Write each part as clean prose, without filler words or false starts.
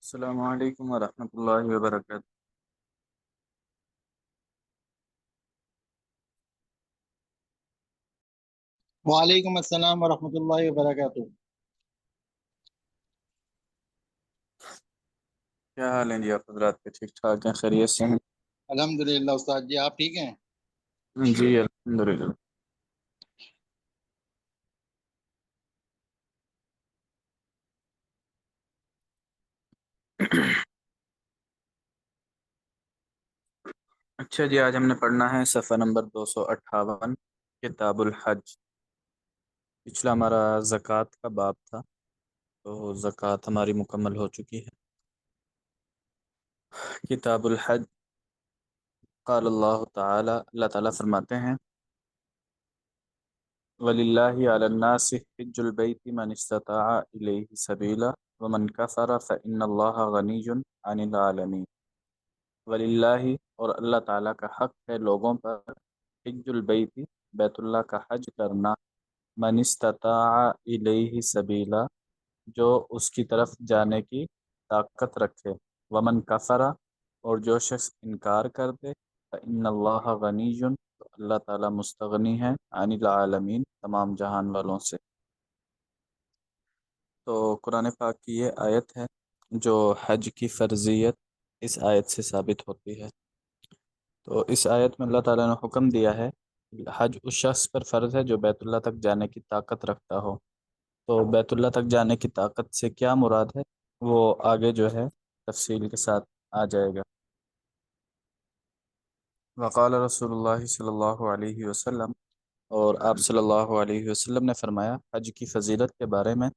السلام علیکم ورحمۃ اللہ وبرکاتہ۔ وعلیکم السلام ورحمۃ اللہ وبرکاتہ۔ کیا حال ہیں جی آپ حضرات کے؟ ٹھیک ٹھاک ہیں؟ خیریت سے ہیں؟ الحمدللہ استاد جی، آپ ٹھیک ہیں؟ جی الحمدللہ۔ اچھا جی، آج ہم نے پڑھنا ہے صفحہ نمبر 258، کتاب الحج۔ پچھلا ہمارا زکوٰۃ کا باب تھا، تو زکوٰۃ ہماری مکمل ہو چکی ہے۔ کتاب الحج، قال اللہ تعالی، اللہ تعالیٰ فرماتے ہیں وَلِلَّهِ عَلَى النَّاسِ حِجُّ الْبَيْتِ مَنِ اسْتَطَاعَ إِلَيْهِ سَبِيلًا وَمَنْ كَفَرَ فَإِنَّ اللَّهَ غَنِيٌّ عَنِ الْعَالَمِينَ۔ وَلِلَّهِ، اور اللہ تعالیٰ کا حق ہے لوگوں پر، حج البیت، بیت اللہ کا حج کرنا، من استطاع الیہ سبیلا، جو اس کی طرف جانے کی طاقت رکھے، ومن کفر، اور جو شخص انکار کر دے، فإن اللہ غنی، تو اللہ تعالیٰ مستغنی ہے، عن العالمین، تمام جہان والوں سے۔ تو قرآن پاک کی یہ آیت ہے جو حج کی فرضیت اس آیت سے ثابت ہوتی ہے۔ تو اس آیت میں اللہ تعالیٰ نے حکم دیا ہے حج اس شخص پر فرض ہے جو بیت اللہ تک جانے کی طاقت رکھتا ہو۔ تو بیت اللہ تک جانے کی طاقت سے کیا مراد ہے، وہ آگے جو ہے تفصیل کے ساتھ آ جائے گا۔ وقال رسول اللہ صلی اللہ علیہ وسلم، اور آپ صلی اللہ علیہ وسلم نے فرمایا حج کی فضیلت کے بارے میں،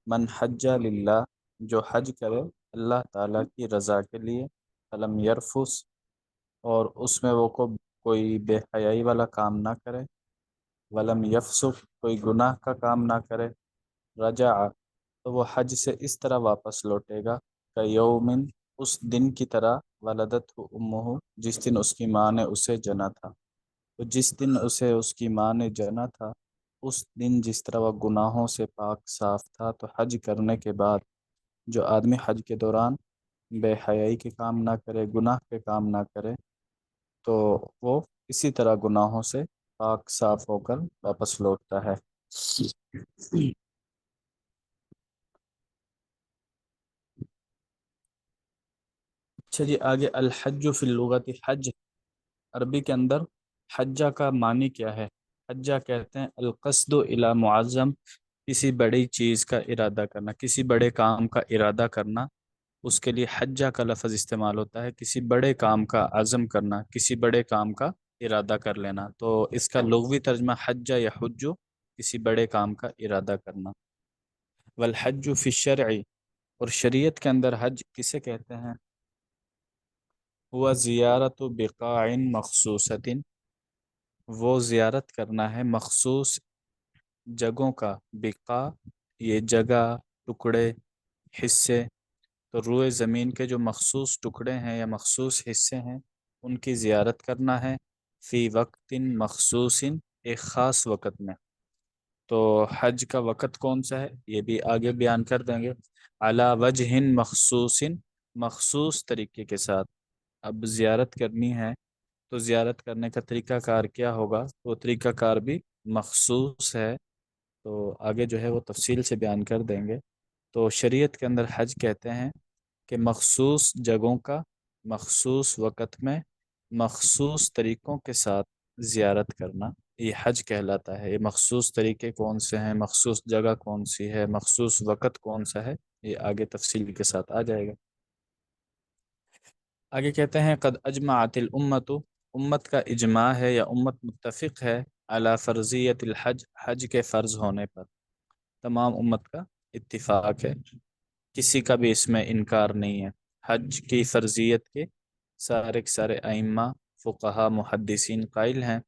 من حج للہ، جو حج کرے اللہ تعالیٰ کی رضا کے لیے، فلم یرفس، اور اس میں وہ کوئی بے حیائی والا کام نہ کرے، ولم یفسق، کوئی گناہ کا کام نہ کرے، رجع، تو وہ حج سے اس طرح واپس لوٹے گا کہ یومن، اس دن کی طرح، ولدت امہ، جس دن اس کی ماں نے اسے جنا تھا۔ تو جس دن اسے اس کی ماں نے جنا تھا، اس دن جس طرح وہ گناہوں سے پاک صاف تھا، تو حج کرنے کے بعد جو آدمی حج کے دوران بے حیائی کے کام نہ کرے، گناہ کے کام نہ کرے، تو وہ اسی طرح گناہوں سے پاک صاف ہو کر واپس لوٹتا ہے۔ اچھا جی، آگے الحج فی اللغت، حج عربی کے اندر حجہ کا معنی کیا ہے؟ حجہ کہتے ہیں القصد الی معظم، کسی بڑی چیز کا ارادہ کرنا، کسی بڑے کام کا ارادہ کرنا، اس کے لیے حجہ کا لفظ استعمال ہوتا ہے، کسی بڑے کام کا عزم کرنا، کسی بڑے کام کا ارادہ کر لینا۔ تو اس کا لغوی ترجمہ حجہ یا حجو، کسی بڑے کام کا ارادہ کرنا۔ والحج فی الشرع، اور شریعت کے اندر حج کسے کہتے ہیں؟ ہوا زیارت بقاع مخصوصۃ، وہ زیارت کرنا ہے مخصوص جگہوں کا، بقاع یہ جگہ، ٹکڑے، حصے، تو روئے زمین کے جو مخصوص ٹکڑے ہیں یا مخصوص حصے ہیں ان کی زیارت کرنا ہے، فی وقت مخصوص، ایک خاص وقت میں۔ تو حج کا وقت کون سا ہے یہ بھی آگے بیان کر دیں گے، علی وجہ مخصوص، مخصوص طریقے کے ساتھ۔ اب زیارت کرنی ہے تو زیارت کرنے کا طریقہ کار کیا ہوگا، وہ طریقہ کار بھی مخصوص ہے، تو آگے جو ہے وہ تفصیل سے بیان کر دیں گے۔ تو شریعت کے اندر حج کہتے ہیں کہ مخصوص جگہوں کا مخصوص وقت میں مخصوص طریقوں کے ساتھ زیارت کرنا، یہ حج کہلاتا ہے۔ یہ مخصوص طریقے کون سے ہیں، مخصوص جگہ کون سی ہے، مخصوص وقت کون سا ہے، یہ آگے تفصیل کے ساتھ آ جائے گا۔ آگے کہتے ہیں قد اجمعت الامت، امت کا اجماع ہے یا امت متفق ہے، علی فرضیت الحج، حج کے فرض ہونے پر، تمام امت کا اتفاق ہے، کسی کا بھی اس میں انکار نہیں ہے۔ حج کی فرضیت کے سارے کے سارے ائمہ، فقہا، محدثین قائل ہیں۔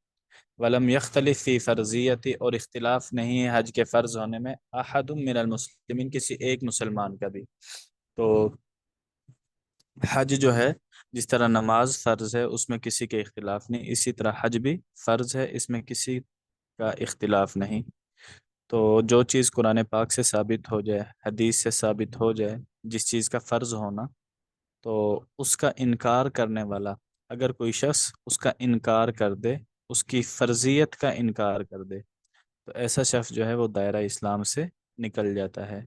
ولم یختلف فی فرضیت، اور اختلاف نہیں ہے حج کے فرض ہونے میں، احد من المسلمین، کسی ایک مسلمان کا بھی۔ تو حج جو ہے جس طرح نماز فرض ہے اس میں کسی کے اختلاف نہیں، اسی طرح حج بھی فرض ہے، اس میں کسی کا اختلاف نہیں۔ تو جو چیز قرآن پاک سے ثابت ہو جائے، حدیث سے ثابت ہو جائے، جس چیز کا فرض ہونا، تو اس کا انکار کرنے والا، اگر کوئی شخص اس کا انکار کر دے، اس کی فرضیت کا انکار کر دے، تو ایسا شخص جو ہے وہ دائرہ اسلام سے نکل جاتا ہے۔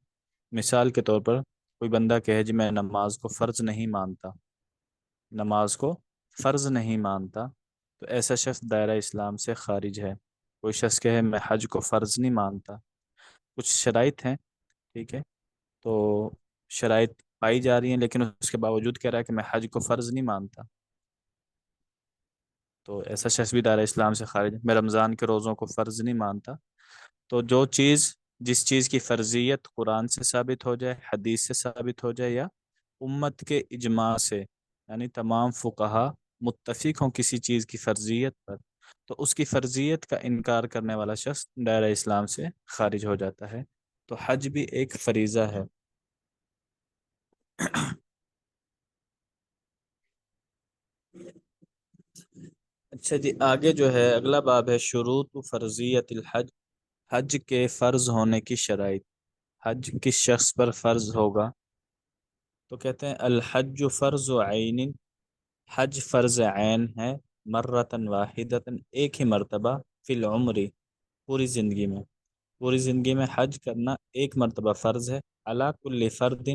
مثال کے طور پر کوئی بندہ کہے جی میں نماز کو فرض نہیں مانتا، نماز کو فرض نہیں مانتا، تو ایسا شخص دائرہ اسلام سے خارج ہے۔ کوئی شخص کہے میں حج کو فرض نہیں مانتا، کچھ شرائط ہیں، ٹھیک ہے، تو شرائط پائی جا رہی ہیں لیکن اس کے باوجود کہہ رہا ہے کہ میں حج کو فرض نہیں مانتا، تو ایسا شخص بھی دائرہ اسلام سے خارج ہے۔ میں رمضان کے روزوں کو فرض نہیں مانتا، تو جس چیز کی فرضیت قرآن سے ثابت ہو جائے، حدیث سے ثابت ہو جائے، یا امت کے اجماع سے، یعنی تمام فقہا متفق ہوں کسی چیز کی فرضیت پر، تو اس کی فرضیت کا انکار کرنے والا شخص دائرہ اسلام سے خارج ہو جاتا ہے۔ تو حج بھی ایک فریضہ ہے۔ اچھا جی، آگے جو ہے اگلا باب ہے شروط فرضیت الحج، حج کے فرض ہونے کی شرائط۔ حج کس شخص پر فرض ہوگا؟ تو کہتے ہیں الحج فرض عین، حج فرض عین ہے، مرتن واحدتن، ایک ہی مرتبہ، فی العمری، پوری زندگی میں، پوری زندگی میں حج کرنا ایک مرتبہ فرض ہے، علی کل فرد،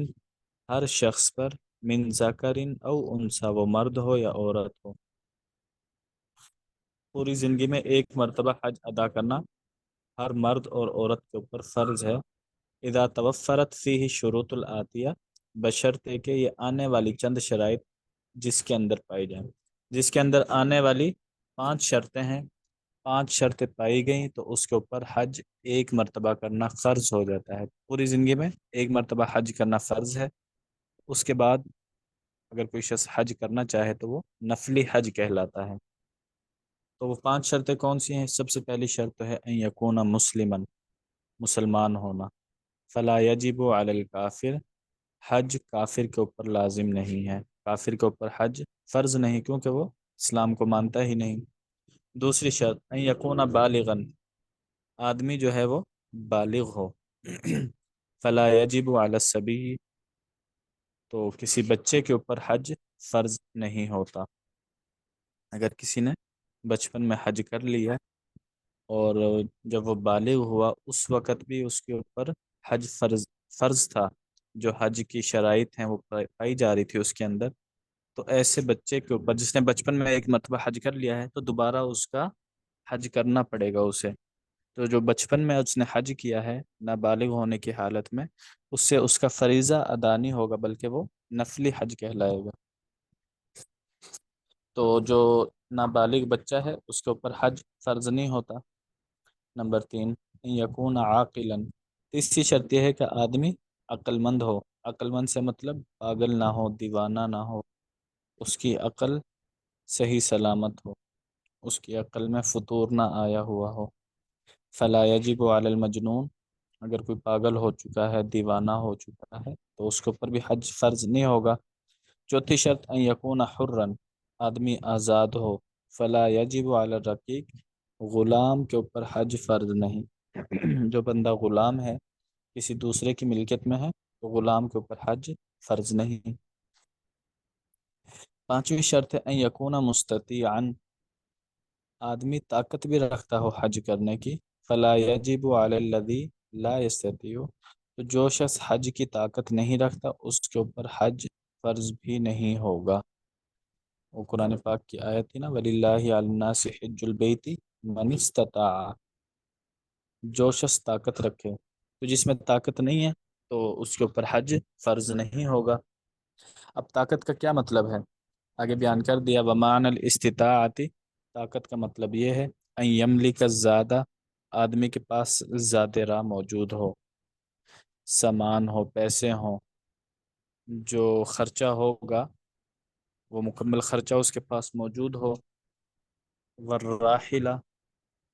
ہر شخص پر، من ذکر او انثی، وہ مرد ہو یا عورت ہو، پوری زندگی میں ایک مرتبہ حج ادا کرنا ہر مرد اور عورت کے اوپر فرض ہے۔ اذا توفرت فیہ شروط الآتیہ، بشرطے کہ یہ آنے والی چند شرائط جس کے اندر پائی جائیں، جس کے اندر آنے والی 5 شرطیں ہیں، 5 شرطیں پائی گئیں تو اس کے اوپر حج ایک مرتبہ کرنا فرض ہو جاتا ہے، پوری زندگی میں ایک مرتبہ حج کرنا فرض ہے۔ اس کے بعد اگر کوئی شخص حج کرنا چاہے تو وہ نفلی حج کہلاتا ہے۔ تو وہ 5 شرطیں کون سی ہیں؟ سب سے پہلی شرط ہے ان یکون مسلمن، مسلمان ہونا، فلا یجب علی الکافر، حج کافر کے اوپر لازم نہیں ہے، کافر کے اوپر حج فرض نہیں کیونکہ وہ اسلام کو مانتا ہی نہیں۔ دوسری شرط ان یکون بالغن، آدمی جو ہے وہ بالغ ہو، فلا یجب علی الصبی، تو کسی بچے کے اوپر حج فرض نہیں ہوتا۔ اگر کسی نے بچپن میں حج کر لیا اور جب وہ بالغ ہوا اس وقت بھی اس کے اوپر حج فرض تھا، جو حج کی شرائط ہیں وہ پائی جا رہی تھی اس کے اندر، تو ایسے بچے کے اوپر جس نے بچپن میں ایک مرتبہ حج کر لیا ہے تو دوبارہ اس کا حج کرنا پڑے گا اسے۔ تو جو بچپن میں اس نے حج کیا ہے نابالغ ہونے کی حالت میں، اس سے اس کا فریضہ ادا نہیں ہوگا بلکہ وہ نفلی حج کہلائے گا۔ تو جو نابالغ بچہ ہے اس کے اوپر حج فرض نہیں ہوتا۔ نمبر 3 یکون عاقلا، تیسری شرط یہ ہے کہ آدمی عقل مند ہو، عقل مند سے مطلب پاگل نہ ہو، دیوانہ نہ ہو، اس کی عقل صحیح سلامت ہو، اس کی عقل میں فطور نہ آیا ہوا ہو۔ فلا یجب علی المجنون، اگر کوئی پاگل ہو چکا ہے، دیوانہ ہو چکا ہے، تو اس کے اوپر بھی حج فرض نہیں ہوگا۔ چوتھی شرط ان یکون حرا، آدمی آزاد ہو، فلا یجب علی الرقیق، غلام کے اوپر حج فرض نہیں۔ جو بندہ غلام ہے، کسی دوسرے کی ملکیت میں ہے، تو غلام کے اوپر حج فرض نہیں۔ پانچویں شرط ہے ان یکون مستطیعا، آدمی طاقت بھی رکھتا ہو حج کرنے کی، فلا یجب علی الذی لا یستطیع، تو جو شخص حج کی طاقت نہیں رکھتا اس کے اوپر حج فرض بھی نہیں ہوگا۔ وہ قرآن پاک کی آیت تھی نا، وَلِلَّهِ عَلَى النَّاسِ حِجُّ الْبَيْتِ مَنِ اسْتَطَاعَ، جو شخص طاقت رکھے، تو جس میں طاقت نہیں ہے تو اس کے اوپر حج فرض نہیں ہوگا۔ اب طاقت کا کیا مطلب ہے آگے بیان کر دیا، وَمَعْنَى الْإِسْتِطَاعَةِ، طاقت کا مطلب یہ ہے ان یملک الزادہ، آدمی کے پاس زیادہ راہ موجود ہو، سامان ہو، پیسے ہوں، جو خرچہ ہوگا وہ مکمل خرچہ اس کے پاس موجود ہو، والراحلہ،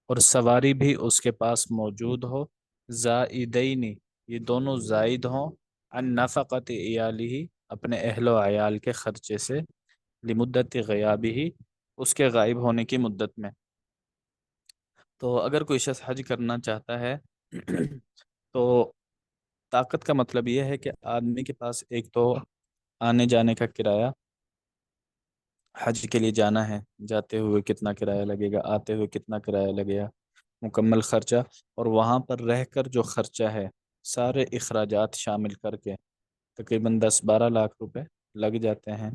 اور سواری بھی اس کے پاس موجود ہو، زائدین، یہ دونوں زائد ہوں، عن نفقت عیالہ، اپنے اہل و عیال کے خرچے سے، لمدت غیابہ، اس کے غائب ہونے کی مدت میں۔ تو اگر کوئی شخص حج کرنا چاہتا ہے تو طاقت کا مطلب یہ ہے کہ آدمی کے پاس ایک تو آنے جانے کا کرایہ، حج کے لیے جانا ہے، جاتے ہوئے کتنا کرایہ لگے گا، آتے ہوئے کتنا کرایہ لگے گا، مکمل خرچہ، اور وہاں پر رہ کر جو خرچہ ہے سارے اخراجات شامل کر کے تقریباً 10-12 لاکھ روپے لگ جاتے ہیں۔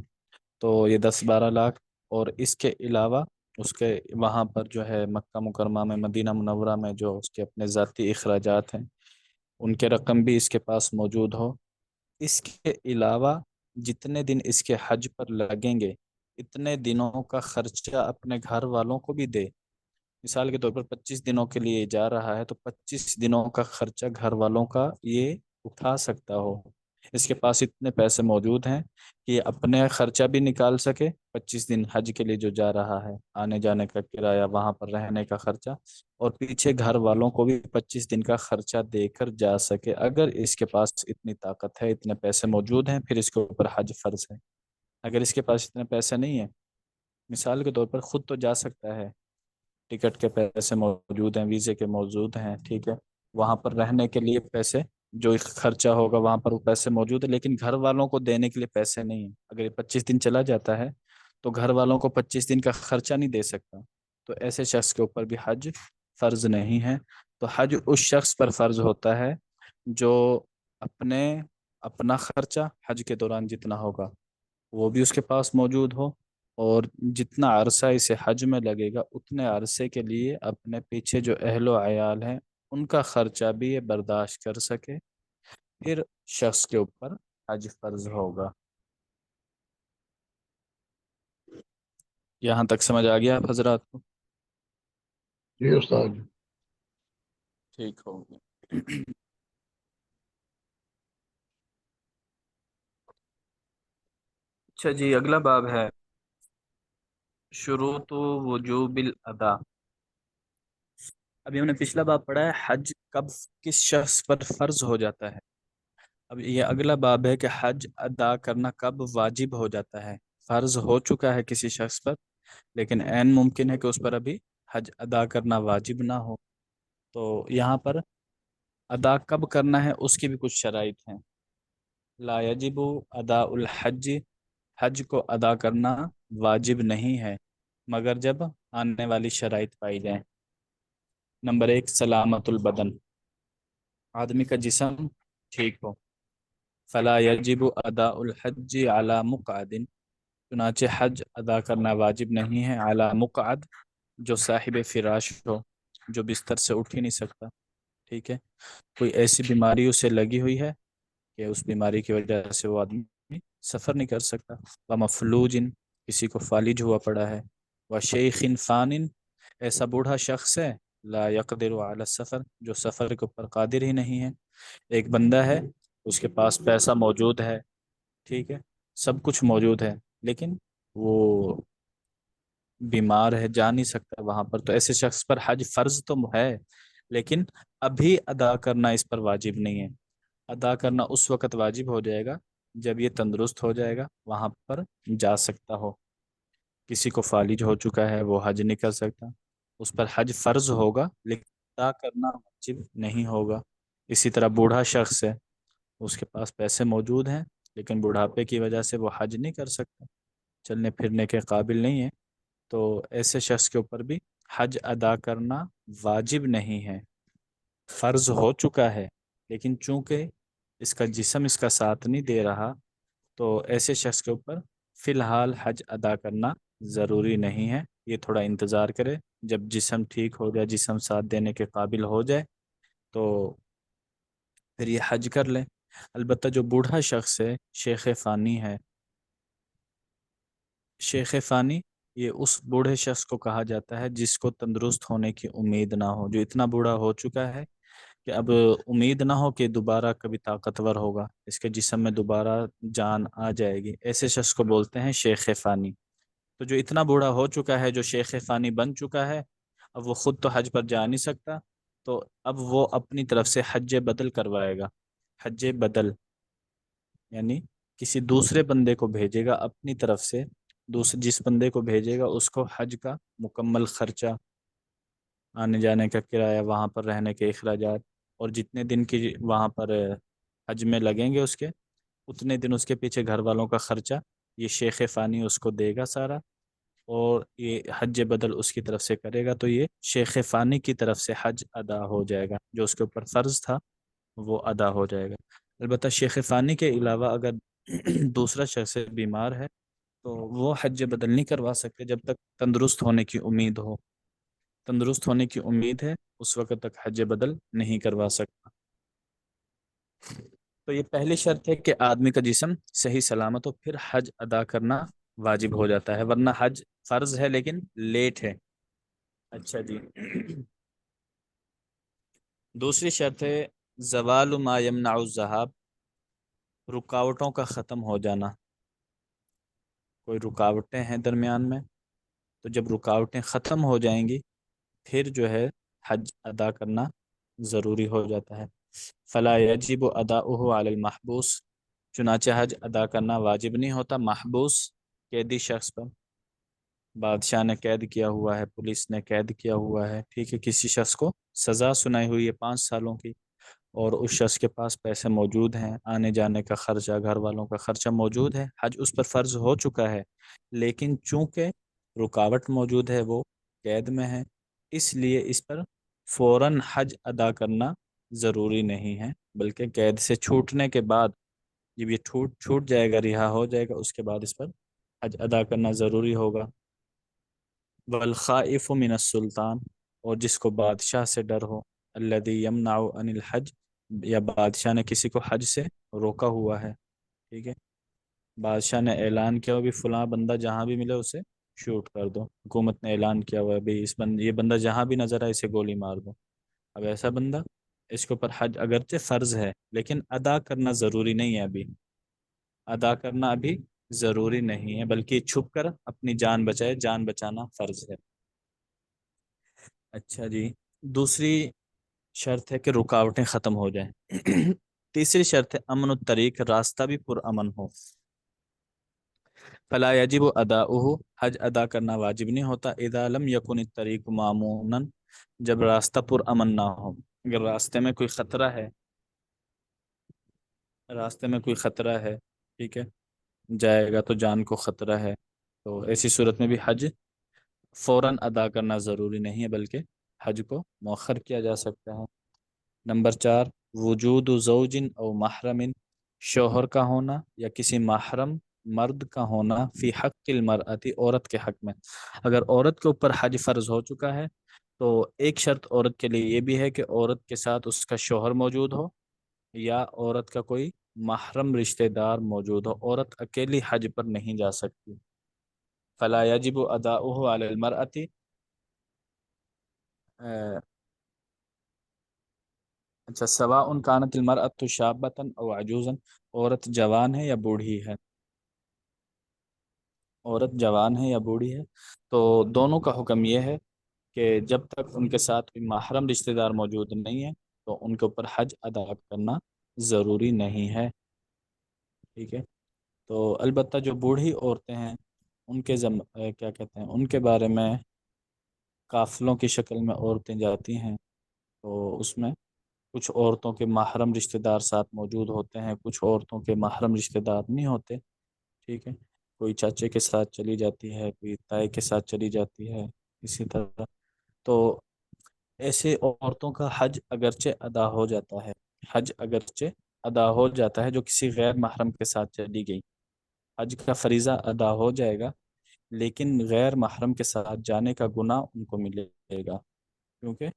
تو یہ 10-12 لاکھ، اور اس کے علاوہ اس کے وہاں پر جو ہے مکہ مکرمہ میں، مدینہ منورہ میں جو اس کے اپنے ذاتی اخراجات ہیں ان کے رقم بھی اس کے پاس موجود ہو۔ اس کے علاوہ جتنے دن اس کے حج پر لگیں گے اتنے دنوں کا خرچہ اپنے گھر والوں کو بھی دے۔ مثال کے طور پر 25 دنوں کے لیے جا رہا ہے تو 25 دنوں کا خرچہ گھر والوں کا یہ اٹھا سکتا ہو، اس کے پاس اتنے پیسے موجود ہیں کہ یہ اپنے خرچہ بھی نکال سکے 25 دن حج کے لیے جو جا رہا ہے، آنے جانے کا کرایہ، وہاں پر رہنے کا خرچہ، اور پیچھے گھر والوں کو بھی 25 دن کا خرچہ دے کر جا سکے۔ اگر اس کے پاس اتنی طاقت ہے، اتنے پیسے موجود ہیں، پھر اس کے اوپر حج فرض ہے۔ اگر اس کے پاس اتنے پیسے نہیں ہیں، مثال کے طور پر خود تو جا سکتا ہے، ٹکٹ کے پیسے موجود ہیں، ویزے کے موجود ہیں، ٹھیک ہے، وہاں پر رہنے کے لیے پیسے جو خرچہ ہوگا وہاں پر وہ پیسے موجود ہیں، لیکن گھر والوں کو دینے کے لیے پیسے نہیں ہیں۔ اگر یہ 25 دن چلا جاتا ہے تو گھر والوں کو 25 دن کا خرچہ نہیں دے سکتا، تو ایسے شخص کے اوپر بھی حج فرض نہیں ہے۔ تو حج اس شخص پر فرض ہوتا ہے جو اپنے اپنا خرچہ حج کے دوران جتنا ہوگا وہ بھی اس کے پاس موجود ہو، اور جتنا عرصہ اسے حج میں لگے گا اتنے عرصے کے لیے اپنے پیچھے جو اہل و عیال ہیں ان کا خرچہ بھی یہ برداشت کر سکے، پھر شخص کے اوپر حج فرض ہوگا۔ یہاں تک سمجھ آ گیا آپ حضرات کو؟ جی استاد۔ ٹھیک ہوگا۔ اچھا جی، اگلا باب ہے شروط وجوب الادا۔ ابھی ہم نے پچھلا باب پڑھا ہے حج کب کس شخص پر فرض ہو جاتا ہے، اب یہ اگلا باب ہے کہ حج ادا کرنا کب واجب ہو جاتا ہے۔ فرض ہو چکا ہے کسی شخص پر، لیکن عین ممکن ہے کہ اس پر ابھی حج ادا کرنا واجب نہ ہو، تو یہاں پر ادا کب کرنا ہے اس کی بھی کچھ شرائط ہیں۔ لا یجب ادا الحج، حج کو ادا کرنا واجب نہیں ہے مگر جب آنے والی شرائط پائی جائیں۔ نمبر 1، سلامت البدن، آدمی کا جسم ٹھیک ہو۔ فلا یجب ادا الحج علی مقعد، چنانچہ حج ادا کرنا واجب نہیں ہے علی مقعد، جو صاحب فراش ہو، جو بستر سے اٹھ ہی نہیں سکتا، ٹھیک ہے، کوئی ایسی بیماری اسے لگی ہوئی ہے کہ اس بیماری کی وجہ سے وہ آدمی سفر نہیں کر سکتا۔ ومفلوج، کسی کو فالج ہوا پڑا ہے۔ وشیخ فان، ایسا بوڑھا شخص ہے لا یقدر علی السفر، جو سفر کے اوپر قادر ہی نہیں ہے۔ ایک بندہ ہے، اس کے پاس پیسہ موجود ہے، ٹھیک ہے، سب کچھ موجود ہے، لیکن وہ بیمار ہے، جا نہیں سکتا وہاں پر، تو ایسے شخص پر حج فرض تو ہے لیکن ابھی ادا کرنا اس پر واجب نہیں ہے۔ ادا کرنا اس وقت واجب ہو جائے گا جب یہ تندرست ہو جائے گا، وہاں پر جا سکتا ہو۔ کسی کو فالج ہو چکا ہے، وہ حج نہیں کر سکتا، اس پر حج فرض ہوگا لیکن ادا کرنا واجب نہیں ہوگا۔ اسی طرح بوڑھا شخص ہے، اس کے پاس پیسے موجود ہیں لیکن بڑھاپے کی وجہ سے وہ حج نہیں کر سکتا، چلنے پھرنے کے قابل نہیں ہے، تو ایسے شخص کے اوپر بھی حج ادا کرنا واجب نہیں ہے، فرض ہو چکا ہے، لیکن چونکہ اس کا جسم اس کا ساتھ نہیں دے رہا، تو ایسے شخص کے اوپر فی الحال حج ادا کرنا ضروری نہیں ہے۔ یہ تھوڑا انتظار کرے، جب جسم ٹھیک ہو جائے، جسم ساتھ دینے کے قابل ہو جائے تو پھر یہ حج کر لے۔ البتہ جو بوڑھا شخص ہے، شیخ فانی ہے، شیخ فانی یہ اس بوڑھے شخص کو کہا جاتا ہے جس کو تندرست ہونے کی امید نہ ہو، جو اتنا بوڑھا ہو چکا ہے کہ اب امید نہ ہو کہ دوبارہ کبھی طاقتور ہوگا، اس کے جسم میں دوبارہ جان آ جائے گی، ایسے شخص کو بولتے ہیں شیخ فانی۔ تو جو اتنا بوڑھا ہو چکا ہے، جو شیخ فانی بن چکا ہے، اب وہ خود تو حج پر جا نہیں سکتا، تو اب وہ اپنی طرف سے حج بدل کروائے گا۔ حج بدل یعنی کسی دوسرے بندے کو بھیجے گا اپنی طرف سے، جس بندے کو بھیجے گا اس کو حج کا مکمل خرچہ، آنے جانے کا کرایہ، وہاں پر رہنے کے اخراجات، اور جتنے دن کی وہاں پر حج میں لگیں گے اس کے، اتنے دن اس کے پیچھے گھر والوں کا خرچہ یہ شیخ فانی اس کو دے گا سارا، اور یہ حج بدل اس کی طرف سے کرے گا، تو یہ شیخ فانی کی طرف سے حج ادا ہو جائے گا، جو اس کے اوپر فرض تھا وہ ادا ہو جائے گا۔ البتہ شیخ فانی کے علاوہ اگر دوسرا شخص بیمار ہے تو وہ حج بدل نہیں کروا سکتے جب تک تندرست ہونے کی امید ہو، تندرست ہونے کی امید ہے اس وقت تک حج بدل نہیں کروا سکتا۔ تو یہ پہلی شرط ہے کہ آدمی کا جسم صحیح سلامت ہو، پھر حج ادا کرنا واجب ہو جاتا ہے، ورنہ حج فرض ہے لیکن لیٹ ہے۔ اچھا جی، دوسری شرط ہے زوال ما یمنع الذہاب، رکاوٹوں کا ختم ہو جانا۔ کوئی رکاوٹیں ہیں درمیان میں، تو جب رکاوٹیں ختم ہو جائیں گی پھر جو ہے حج ادا کرنا ضروری ہو جاتا ہے۔ فلا یجب اداؤہ علی المحبوس، چنانچہ حج ادا کرنا واجب نہیں ہوتا محبوس قیدی شخص پر۔ بادشاہ نے قید کیا ہوا ہے، پولیس نے قید کیا ہوا ہے، ٹھیک ہے، کسی شخص کو سزا سنائی ہوئی ہے 5 سالوں کی، اور اس شخص کے پاس پیسے موجود ہیں، آنے جانے کا خرچہ، گھر والوں کا خرچہ موجود ہے، حج اس پر فرض ہو چکا ہے، لیکن چونکہ رکاوٹ موجود ہے، وہ قید میں ہے، اس لیے اس پر فوراً حج ادا کرنا ضروری نہیں ہے، بلکہ قید سے چھوٹنے کے بعد جب یہ چھوٹ جائے گا، رہا ہو جائے گا، اس کے بعد اس پر حج ادا کرنا ضروری ہوگا۔ والخائف من السلطان، اور جس کو بادشاہ سے ڈر ہو، الذی یمنع عن الحج، یا بادشاہ نے کسی کو حج سے روکا ہوا ہے، ٹھیک ہے، بادشاہ نے اعلان کیا ہو بھی فلاں بندہ جہاں بھی ملے اسے شوٹ کر دو، حکومت نے اعلان کیا ہوا ہے بھی یہ بندہ جہاں بھی نظر آئے اسے گولی مار دو، اب ایسا بندہ، اس کے اوپر حج اگرچہ فرض ہے لیکن ادا کرنا ضروری نہیں ہے، ابھی ادا کرنا ابھی ضروری نہیں ہے، بلکہ چھپ کر اپنی جان بچائے، جان بچانا فرض ہے۔ اچھا جی، دوسری شرط ہے کہ رکاوٹیں ختم ہو جائیں۔ تیسری شرط ہے امن الطریق، راستہ بھی پرامن ہو۔ فلا یجب اداؤہ، حج ادا کرنا واجب نہیں ہوتا اذا لم یکن الطریق معمونا، جب راستہ پرامن نہ ہو۔ اگر راستے میں کوئی خطرہ ہے، راستے میں کوئی خطرہ ہے، ٹھیک ہے، جائے گا تو جان کو خطرہ ہے، تو ایسی صورت میں بھی حج فوراً ادا کرنا ضروری نہیں ہے، بلکہ حج کو مؤخر کیا جا سکتا ہے۔ نمبر 4، وجود زوج او محرم، شوہر کا ہونا یا کسی محرم مرد کا ہونا، فی حق المرأتی، عورت کے حق میں۔ اگر عورت کے اوپر حج فرض ہو چکا ہے تو ایک شرط عورت کے لیے یہ بھی ہے کہ عورت کے ساتھ اس کا شوہر موجود ہو یا عورت کا کوئی محرم رشتہ دار موجود ہو، عورت اکیلی حج پر نہیں جا سکتی۔ فلا یجب اداؤہ علی المرأتی، اچھا، سواء کانت المرأة شابة او عجوزا، عورت جوان ہے یا بوڑھی ہے، عورت جوان ہے یا بوڑھی ہے، تو دونوں کا حکم یہ ہے کہ جب تک ان کے ساتھ کوئی محرم رشتہ دار موجود نہیں ہے تو ان کے اوپر حج ادا کرنا ضروری نہیں ہے، ٹھیک ہے۔ تو البتہ جو بوڑھی عورتیں ہیں ان کے کیا کہتے ہیں، ان کے بارے میں قافلوں کی شکل میں عورتیں جاتی ہیں، تو اس میں کچھ عورتوں کے محرم رشتہ دار ساتھ موجود ہوتے ہیں، کچھ عورتوں کے محرم رشتہ دار نہیں ہوتے، ٹھیک ہے، کوئی چاچے کے ساتھ چلی جاتی ہے، کوئی تائی کے ساتھ چلی جاتی ہے، اسی طرح۔ تو ایسے عورتوں کا حج اگرچہ ادا ہو جاتا ہے، حج اگرچہ ادا ہو جاتا ہے جو کسی غیر محرم کے ساتھ چلی گئی، حج کا فریضہ ادا ہو جائے گا، لیکن غیر محرم کے ساتھ جانے کا گناہ ان کو ملے گا، کیونکہ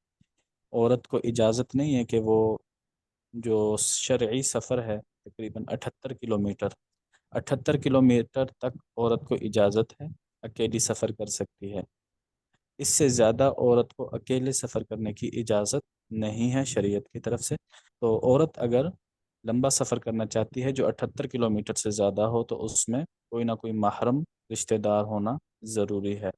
عورت کو اجازت نہیں ہے کہ وہ جو شرعی سفر ہے تقریباً 78 کلومیٹر، 78 کلومیٹر تک عورت کو اجازت ہے، اکیلی سفر کر سکتی ہے، اس سے زیادہ عورت کو اکیلے سفر کرنے کی اجازت نہیں ہے شریعت کی طرف سے۔ تو عورت اگر لمبا سفر کرنا چاہتی ہے جو 78 کلومیٹر سے زیادہ ہو تو اس میں کوئی نہ کوئی محرم رشتہ دار ہونا ضروری ہے۔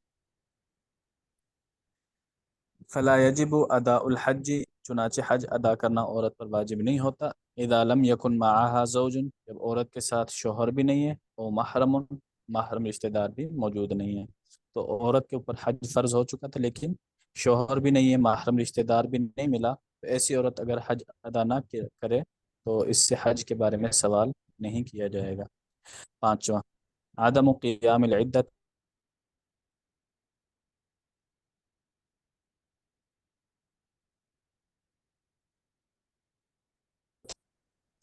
فلا یجب اداء الحج، چنانچہ حج ادا کرنا عورت پر واجب نہیں ہوتا اذا لم یکن معها زوج، جب عورت کے ساتھ شوہر بھی نہیں ہے، اور محرم، محرم رشتہ دار بھی موجود نہیں ہے، تو عورت کے اوپر حج فرض ہو چکا تھا لیکن شوہر بھی نہیں ہے، محرم رشتہ دار بھی نہیں ملا، تو ایسی عورت اگر حج ادا نہ کرے تو اس سے حج کے بارے میں سوال نہیں کیا جائے گا۔ پانچواں، عدم قیام العدت،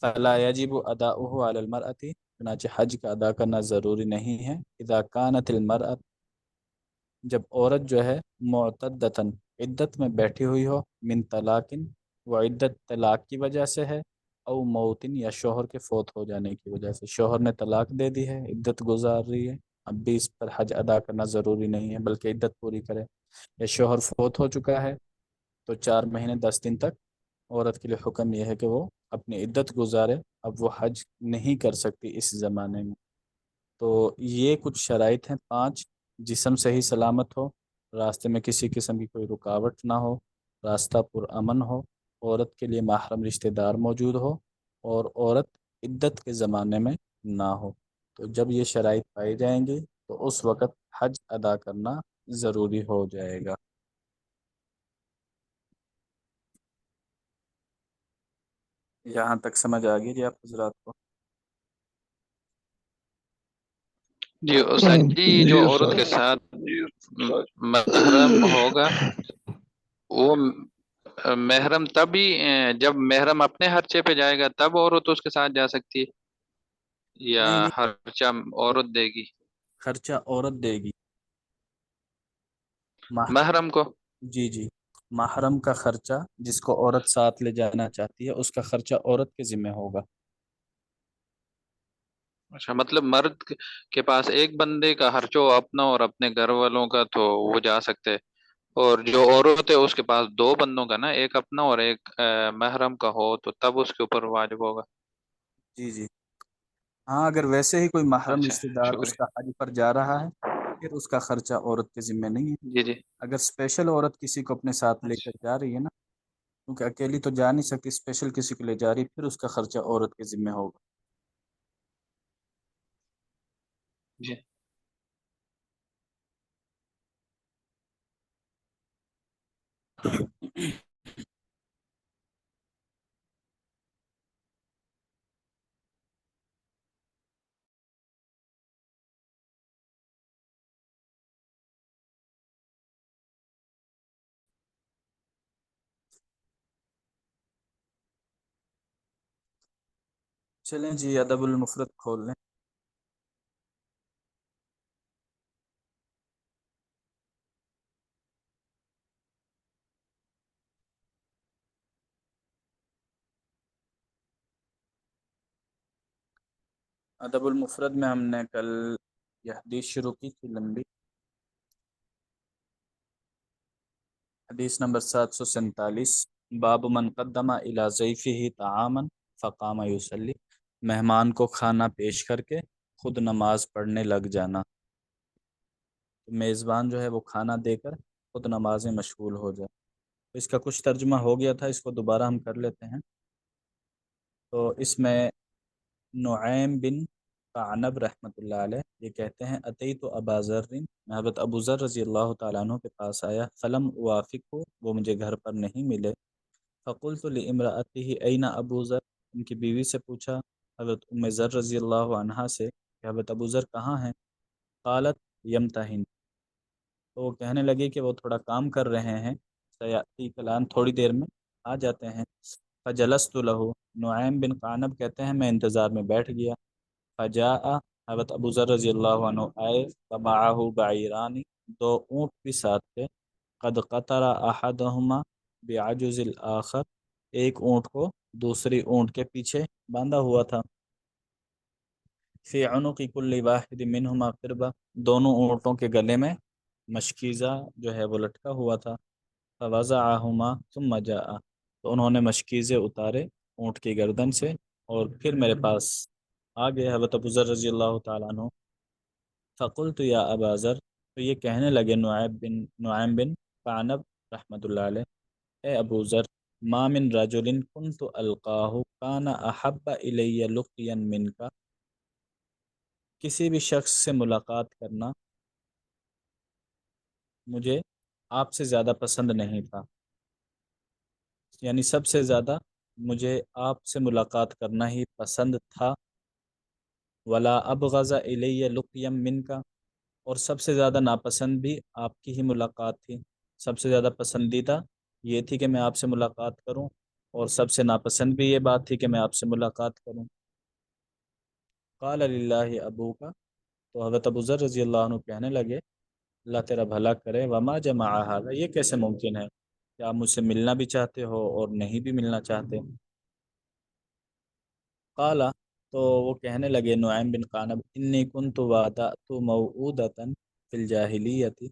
فلا یجب اداؤہ علی المرأة، چنانچہ حج کا ادا کرنا ضروری نہیں ہے، اذا کانت المرأة، جب عورت جو ہے معتدتاً، عدت میں بیٹھی ہوئی ہو، من طلاقن، وہ عدت طلاق کی وجہ سے ہے، او موتن، یا شوہر کے فوت ہو جانے کی وجہ سے، شوہر نے طلاق دے دی ہے، عدت گزار رہی ہے، اب بھی اس پر حج ادا کرنا ضروری نہیں ہے بلکہ عدت پوری کرے، یا شوہر فوت ہو چکا ہے تو 4 مہینے 10 دن تک عورت کے لیے حکم یہ ہے کہ وہ اپنی عدت گزارے، اب وہ حج نہیں کر سکتی اس زمانے میں۔ تو یہ کچھ شرائط ہیں 5، جسم صحیح سلامت ہو، راستے میں کسی قسم کی کوئی رکاوٹ نہ ہو، راستہ پرامن ہو، عورت کے لیے محرم رشتہ دار موجود ہو، اور عورت عدت کے زمانے میں نہ ہو۔ تو جب یہ شرائط پائی جائیں گی تو اس وقت حج ادا کرنا ضروری ہو جائے گا۔ یہاں تک سمجھ آ گئی جی آپ حضرات کو؟ جی استاد جی، جو جی عورت استاد کے ساتھ محرم ہوگا وہ محرم تبھی جب محرم اپنے خرچے پہ جائے گا تب عورت اس کے ساتھ جا سکتی ہے، یا نہیں نہیں، خرچہ عورت دے گی خرچہ عورت دے گی۔ ماہ- محرم کو؟ جی جی، محرم کا خرچہ جس کو عورت ساتھ لے جانا چاہتی ہے اس کا خرچہ عورت کے ذمہ ہوگا۔ اچھا، مطلب مرد کے پاس ایک بندے کا خرچہ ہو اپنا اور اپنے گھر والوں کا تو وہ جا سکتے، اور جو عورت ہے اس کے پاس 2 بندوں کا نا، ایک اپنا اور ایک محرم کا ہو تو تب اس کے اوپر واجب ہوگا۔ جی جی، ہاں اگر ویسے ہی کوئی محرم اچھا، رشتہ دار اس شکریہ۔ کا حج پر جا رہا ہے پھر اس کا خرچہ عورت کے ذمہ نہیں ہے۔ جی جی، اگر اسپیشل عورت کسی کو اپنے ساتھ لے کر اچھا جا رہی ہے نا، کیونکہ اکیلی تو جا نہیں سکتی، اسپیشل کسی کو لے جا رہی ہے، پھر اس کا خرچہ عورت کے ذمہ ہوگا۔ جی۔ چلیں جی، ادب المفرد کھول لیں۔ ادب المفرد میں ہم نے کل یہ حدیث شروع کی تھی لمبی، حدیث نمبر 747، باب من قدم الی ضیفہ طعاما فقام یصلی، مہمان کو کھانا پیش کر کے خود نماز پڑھنے لگ جانا۔ تو میزبان جو ہے وہ کھانا دے کر خود نماز میں مشغول ہو جائے۔ اس کا کچھ ترجمہ ہو گیا تھا، اس کو دوبارہ ہم کر لیتے ہیں۔ تو اس میں نعیم بن قعنب رحمۃ اللہ علیہ یہ کہتے ہیں، اتیت ابا ذر، میں حضرت ابو ذر رضی اللہ تعالیٰ عنہ کے پاس آیا، فلم اوافق ہو، وہ مجھے گھر پر نہیں ملے، فقلت لامرأته این ابو ذر، ان کی بیوی سے پوچھا حضرت ام ذر رضی اللہ عنہا سے کہ حضرت ابو ذر کہاں ہیں؟ قالت یمتحن، تو وہ کہنے لگے کہ وہ تھوڑا کام کر رہے ہیں، سیاتی کلان، تھوڑی دیر میں آ جاتے ہیں۔ فجلست له، نعیم بن قعنب کہتے ہیں میں انتظار میں بیٹھ گیا، فجاء، حضرت ابو ذر رضی اللہ عنہ آئے، فمعه بعیرانی، 2 اونٹ بھی ساتھ تھے، قد قطر احدهما بعجز الاخر، ایک اونٹ کو دوسری اونٹ کے پیچھے باندھا ہوا تھا، فی عنق کل واحد منهما قربہ، دونوں اونٹوں کے گلے میں مشکیزہ جو ہے وہ لٹکا ہوا تھا، فوضعهما ثم جاء، تو انہوں نے مشکیزے اتارے اونٹ کی گردن سے اور پھر میرے پاس آ گئے حضرت ابو ذر رضی اللہ تعالیٰ عنہ، فقلت یا ابا ذر، تو یہ کہنے لگے نعیم بن قعنب رحمۃ اللہ علیہ، اے ابو ذر، ما من رجل كنت القاہ کان احب الی لقیا منک، کسی بھی شخص سے ملاقات کرنا مجھے آپ سے زیادہ پسند نہیں تھا، یعنی سب سے زیادہ مجھے آپ سے ملاقات کرنا ہی پسند تھا، ولا ابغض الیہ لقیا منکا، اور سب سے زیادہ ناپسند بھی آپ کی ہی ملاقات تھی۔ سب سے زیادہ پسندیدہ یہ تھی کہ میں آپ سے ملاقات کروں، اور سب سے ناپسند بھی یہ بات تھی کہ میں آپ سے ملاقات کروں۔ قال للہ ابوکا، تو حضرت ابو ذر رضی اللہ عنہ کہنے لگے اللہ تیرا بھلا کرے، وما جمع ھذا، یہ کیسے ممکن ہے کہ آپ مجھ سے ملنا بھی چاہتے ہو اور نہیں بھی ملنا چاہتے؟ قال، تو وہ کہنے لگے نعیم بن قانب، انی کنت وعدت موعودۃ فی الجاہلیت،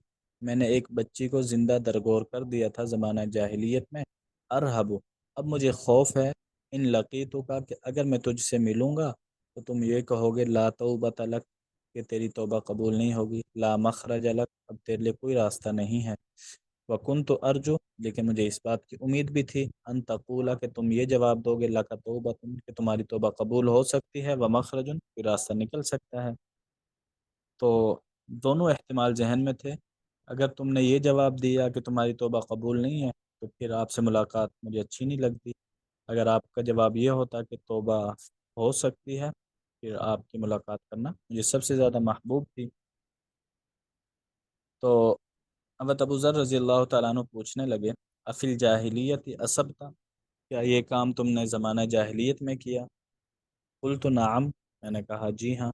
میں نے ایک بچی کو زندہ درگور کر دیا تھا زمانہ جاہلیت میں، ارہب، اب مجھے خوف ہے، ان لقیتک، کہ اگر میں تجھ سے ملوں گا تو تم یہ کہو گے لا توبۃ لک، کہ تیری توبہ قبول نہیں ہوگی، لا مخرج لک، اب تیرے لیے کوئی راستہ نہیں ہے، وکنت ارجو، لیکن مجھے اس بات کی امید بھی تھی، ان تقولا، کہ تم یہ جواب دو گے لک توبۃ، کہ تمہاری توبہ قبول ہو سکتی ہے، ومخرج، کوئی راستہ نکل سکتا ہے۔ تو دونوں احتمال ذہن میں تھے، اگر تم نے یہ جواب دیا کہ تمہاری توبہ قبول نہیں ہے تو پھر آپ سے ملاقات مجھے اچھی نہیں لگتی، اگر آپ کا جواب یہ ہوتا کہ توبہ ہو سکتی ہے پھر آپ کی ملاقات کرنا مجھے سب سے زیادہ محبوب تھی۔ تو حضرت ابو ذر رضی اللہ تعالیٰ عنہ پوچھنے لگے افی الجاہلیت اصبتا، کیا یہ کام تم نے زمانہ جاہلیت میں کیا؟ قلت نعم، میں نے کہا جی ہاں۔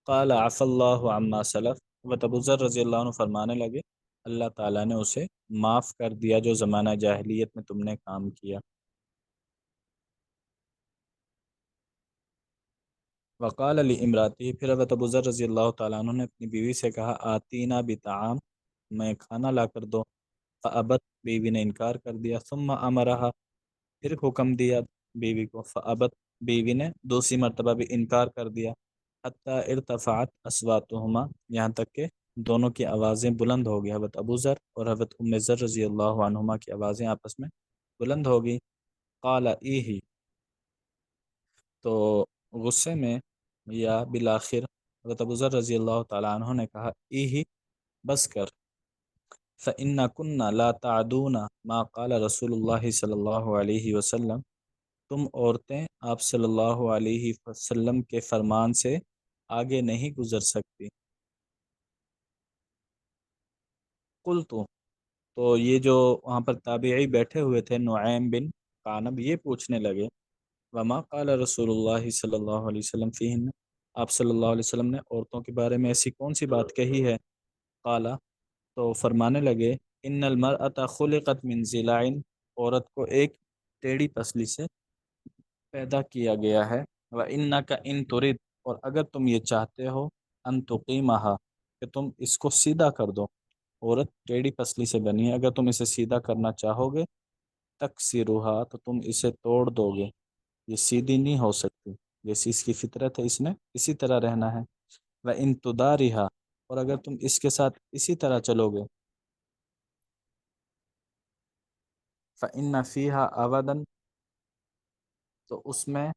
قال عفا اللہ عما سلف، حضرت ابو ذر رضی اللہ عنہ فرمانے لگے اللہ تعالیٰ نے اسے معاف کر دیا جو زمانہ جاہلیت میں تم نے کام کیا۔ وقال علی امراتی، پھر حضرت ابو ذر رضی اللہ تعالیٰ عنہ نے اپنی بیوی سے کہا آتینا بطعام، میں کھانا لا کر دو، فابت، بیوی نے انکار کر دیا، ثم امرها، پھر حکم دیا بیوی کو، فابت، بیوی نے دوسری مرتبہ بھی انکار کر دیا، حتی ارتفعت اصواتهما، یہاں تک کہ دونوں کی آوازیں بلند ہو گئی، حضرت ابو ذر اور حضرت ام ذر رضی اللہ عنہما کی آوازیں آپس میں بلند ہو گئی۔ قال ایہی، تو غصے میں یا بالآخر حضرت ابو ذر رضی اللہ تعالیٰ عنہ نے کہا ایہی، بس کر، فإن كنا لا تعدون ما قال رسول اللہ صلی اللہ علیہ وسلم، تم عورتیں آپ صلی اللہ علیہ وسلم کے فرمان سے آگے نہیں گزر سکتی۔ قلت، تو یہ جو وہاں پر تابعی بیٹھے ہوئے تھے نعیم بن قانب، یہ پوچھنے لگے وما قال رسول اللہ صلی اللہ علیہ وسلم فیہن، آپ صلی اللہ علیہ وسلم نے عورتوں کے بارے میں ایسی کون سی بات کہی ہے؟ قال، تو فرمانے لگے ان المرأة خلقت من ضلع، عورت کو ایک ٹیڑھی پسلی سے پیدا کیا گیا ہے، وَإِنَّكَ إِن تُرِدْ، اور اگر تم یہ چاہتے ہو ان تقیمہا، کہ تم اس کو سیدھا کر دو، عورت ٹیڑھی پسلی سے بنی ہے، اگر تم اسے سیدھا کرنا چاہو گے تکسیروہا، تو تم اسے توڑ دو گے، یہ سیدھی نہیں ہو سکتی، جیسی اس کی فطرت ہے اس نے اسی طرح رہنا ہے، وَإِن تُدَارِہَا، اور اگر تم اس کے ساتھ اسی طرح چلو گے فَإِنَّ فِيهَا أَبَدًا، تو اس میں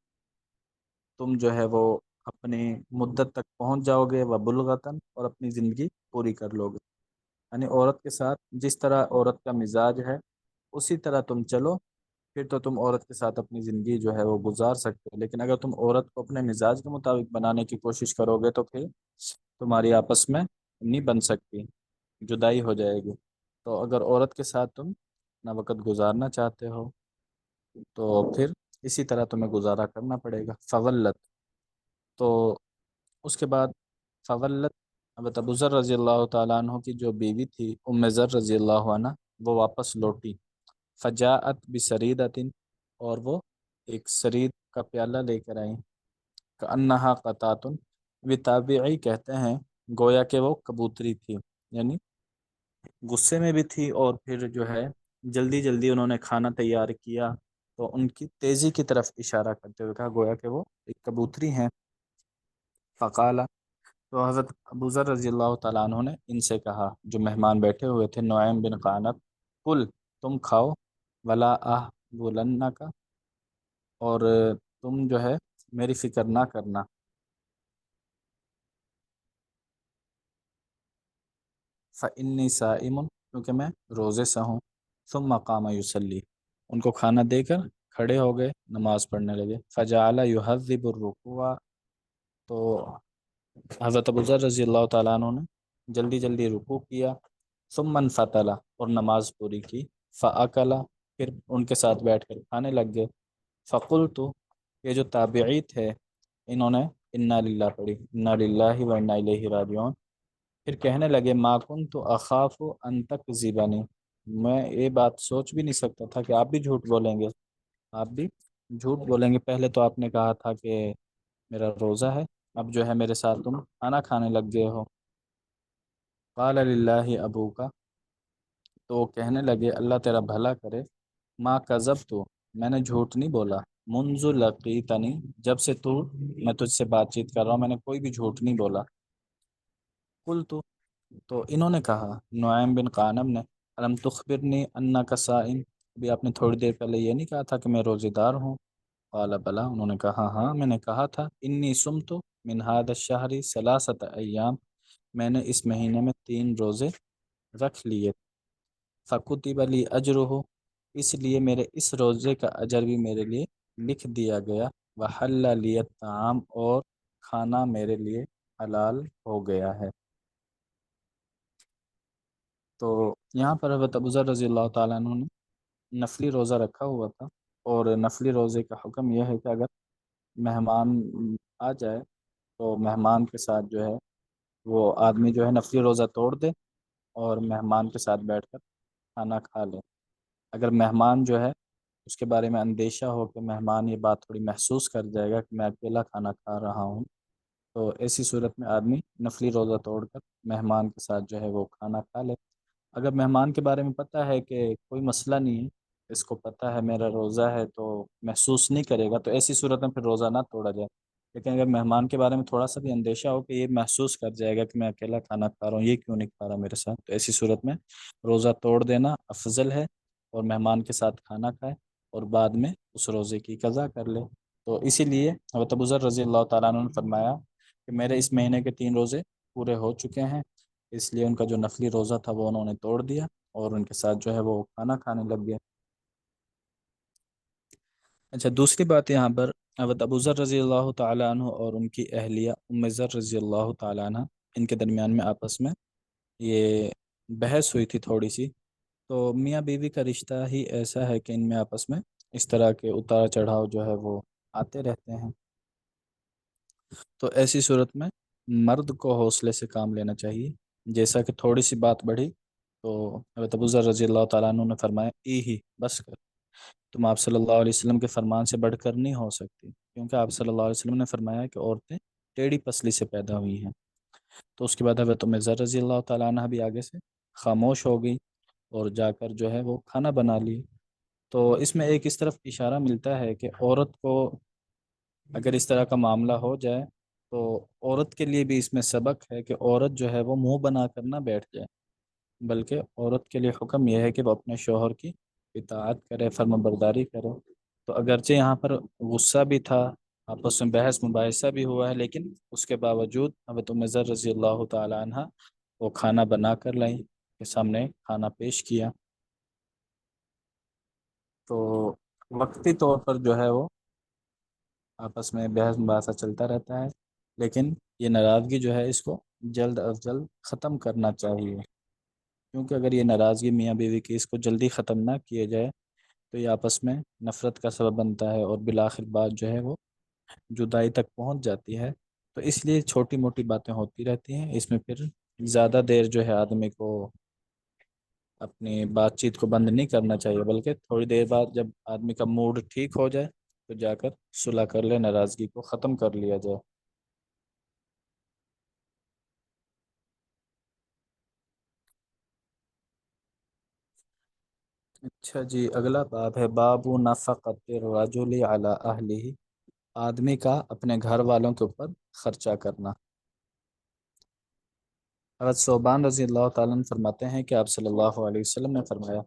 تم جو ہے وہ اپنی مدت تک پہنچ جاؤ گے، وبلغتاً، اور اپنی زندگی پوری کر لو گے، یعنی عورت کے ساتھ جس طرح عورت کا مزاج ہے اسی طرح تم چلو، پھر تو تم عورت کے ساتھ اپنی زندگی جو ہے وہ گزار سکتے ہو، لیکن اگر تم عورت کو اپنے مزاج کے مطابق بنانے کی کوشش کرو گے تو پھر تمہاری آپس میں نہیں بن سکتی، جدائی ہو جائے گی۔ تو اگر عورت کے ساتھ تم اپنا وقت گزارنا چاہتے ہو تو پھر اسی طرح تمہیں گزارا کرنا پڑے گا۔ فولت، تو اس کے بعد فولت، حضرت ابو ذر رضی اللہ تعالیٰ عنہ کی جو بیوی تھی ام ذر رضی اللہ عنہ، وہ واپس لوٹی، فجاءت بسریدۃ، اور وہ ایک سرید کا پیالہ لے کر آئیں، کأنہا قطات، وہ تابعی کہتے ہیں گویا کہ وہ کبوتری تھی، یعنی غصے میں بھی تھی اور پھر جو ہے جلدی جلدی انہوں نے کھانا تیار کیا، تو ان کی تیزی کی طرف اشارہ کرتے ہوئے کہا گویا کہ وہ ایک کبوتری ہیں۔ فقال، تو حضرت ابو ذر رضی اللہ تعالیٰ عنہ نے ان سے کہا جو مہمان بیٹھے ہوئے تھے نعیم بن قانب، کل، تم کھاؤ، ولا بولنا کا، اور تم جو ہے میری فکر نہ کرنا، فإنی صائم، کیونکہ میں روزے سے ہوں، ثم قام یصلی، ان کو کھانا دے کر کھڑے ہو گئے، نماز پڑھنے لگے۔ فجعل یحذب الرکوع، تو حضرت ابو ذر رضی اللہ تعالیٰ عنہ نے جلدی جلدی رکوع کیا، ثم انفتل، اور نماز پوری کی، فاکل، پھر ان کے ساتھ بیٹھ کر کھانے لگ گئے۔ فقلت، یہ جو تابعی تھے انہوں نے انا للہ پڑھی، انا للہ و انا الیہ راجعون، پھر کہنے لگے ما کنت اخاف ان تکذبنی، میں یہ بات سوچ بھی نہیں سکتا تھا کہ آپ بھی جھوٹ بولیں گے، آپ بھی جھوٹ بولیں گے۔ پہلے تو آپ نے کہا تھا کہ میرا روزہ ہے، اب جو ہے میرے ساتھ تم کھانا کھانے لگ گئے ہو۔ قال للہ ابوک، تو وہ کہنے لگے اللہ تیرا بھلا کرے، ما کذبت، میں نے جھوٹ نہیں بولا، منذ لقیتنی، جب سے میں تجھ سے بات چیت کر رہا ہوں میں نے کوئی بھی جھوٹ نہیں بولا۔ قلت، تو انہوں نے کہا، نعیم بن قانب نے، الم تخبرنی انک صائم، ابھی آپ نے تھوڑی دیر پہلے یہ نہیں کہا تھا کہ میں روزے دار ہوں؟ قال بلا، انہوں نے کہا ہاں میں نے کہا تھا، انی صمت من هذا الشهر 3 ایام، میں نے اس مہینے میں 3 روزے رکھ لیے، فکتب لی اجرہ، اس لیے میرے اس روزے کا اجر بھی میرے لیے لکھ دیا گیا، وحل لی الطعام، اور کھانا میرے لیے حلال ہو گیا ہے۔ تو یہاں پر حضرت ابو ذر رضی اللہ تعالیٰ عنہ نے نفلی روزہ رکھا ہوا تھا، اور نفلی روزے کا حکم یہ ہے کہ اگر مہمان آ جائے تو مہمان کے ساتھ جو ہے وہ آدمی جو ہے نفلی روزہ توڑ دے اور مہمان کے ساتھ بیٹھ کر کھانا کھا لے۔ اگر مہمان جو ہے اس کے بارے میں اندیشہ ہو کہ مہمان یہ بات تھوڑی محسوس کر جائے گا کہ میں اکیلا کھانا کھا رہا ہوں، تو ایسی صورت میں آدمی نفلی روزہ توڑ کر مہمان کے ساتھ جو ہے وہ کھانا کھا لے۔ اگر مہمان کے بارے میں پتہ ہے کہ کوئی مسئلہ نہیں ہے، اس کو پتہ ہے میرا روزہ ہے تو محسوس نہیں کرے گا، تو ایسی صورت میں پھر روزہ نہ توڑا جائے۔ لیکن اگر مہمان کے بارے میں تھوڑا سا بھی اندیشہ ہو کہ یہ محسوس کر جائے گا کہ میں اکیلا کھانا کھا رہا ہوں، یہ کیوں نہیں کھا رہا میرے ساتھ، تو ایسی صورت میں روزہ توڑ دینا افضل ہے، اور مہمان کے ساتھ کھانا کھائے اور بعد میں اس روزے کی قضا کر لے۔ تو اسی لیے حضرت ابو ذر رضی اللہ تعالیٰ عنہ نے فرمایا کہ میرے اس مہینے کے 3 روزے پورے ہو چکے ہیں، اس لیے ان کا جو نفلی روزہ تھا وہ انہوں نے توڑ دیا اور ان کے ساتھ جو ہے وہ کھانا کھانے لگ گئے۔ اچھا، دوسری بات یہاں پر حضرت ابو ذر رضی اللہ تعالیٰ عنہ اور ان کی اہلیہ ام ذر رضی اللہ تعالیٰ عنہ، ان کے درمیان میں آپس میں یہ بحث ہوئی تھی تھوڑی سی۔ تو میاں بیوی کا رشتہ ہی ایسا ہے کہ ان میں آپس میں اس طرح کے اتار چڑھاؤ جو ہے وہ آتے رہتے ہیں۔ تو ایسی صورت میں مرد کو حوصلے سے کام لینا چاہیے، جیسا کہ تھوڑی سی بات بڑھی تو حضرت ابو ذر رضی اللہ تعالیٰ عنہ نے فرمایا ہی بس کر، تم آپ صلی اللہ علیہ وسلم کے فرمان سے بڑھ کر نہیں ہو سکتی، کیونکہ آپ صلی اللہ علیہ وسلم نے فرمایا کہ عورتیں ٹیڑھی پسلی سے پیدا ہوئی ہیں۔ تو اس کے بعد حضرت ام ذر رضی اللہ تعالیٰ عنہ بھی آگے سے خاموش ہو گئی اور جا کر جو ہے وہ کھانا بنا لی۔ تو اس میں ایک اس طرف اشارہ ملتا ہے کہ عورت کو اگر اس طرح کا معاملہ ہو جائے تو عورت کے لیے بھی اس میں سبق ہے کہ عورت جو ہے وہ منہ بنا کر نہ بیٹھ جائے، بلکہ عورت کے لیے حکم یہ ہے کہ وہ اپنے شوہر کی اطاعت کرے، فرما برداری کرے۔ تو اگرچہ یہاں پر غصہ بھی تھا، آپس میں بحث مباحثہ بھی ہوا ہے، لیکن اس کے باوجود حضرت ام ذر رضی اللہ تعالی عنہ وہ کھانا بنا کر لائیں، کے سامنے کھانا پیش کیا۔ تو وقتی طور پر جو ہے وہ آپس میں بحث مباحثہ چلتا رہتا ہے، لیکن یہ ناراضگی جو ہے اس کو جلد از جلد ختم کرنا چاہیے، کیونکہ اگر یہ ناراضگی میاں بیوی کی اس کو جلدی ختم نہ کیے جائے تو یہ آپس میں نفرت کا سبب بنتا ہے اور بالآخر بات جو ہے وہ جدائی تک پہنچ جاتی ہے۔ تو اس لیے چھوٹی موٹی باتیں ہوتی رہتی ہیں، اس میں پھر زیادہ دیر جو ہے آدمی کو اپنی بات چیت کو بند نہیں کرنا چاہیے، بلکہ تھوڑی دیر بعد جب آدمی کا موڈ ٹھیک ہو جائے تو جا کر صلح کر لے، ناراضگی کو ختم کر لیا جائے۔ اچھا جی، اگلا باب ہے باب نفقۃ الرجل علی اہلہ، آدمی کا اپنے گھر والوں کے اوپر خرچہ کرنا۔ حضرت صوبان رضی اللہ تعالیٰ عنہ فرماتے ہیں کہ آپ صلی اللہ علیہ وسلم نے فرمایا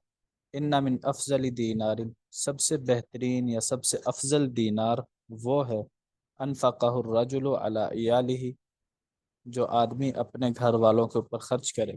ان من افضل دینار، سب سے بہترین یا سب سے افضل دینار وہ ہے انفقہ الرجل علی عیالہ، جو آدمی اپنے گھر والوں کے اوپر خرچ کرے،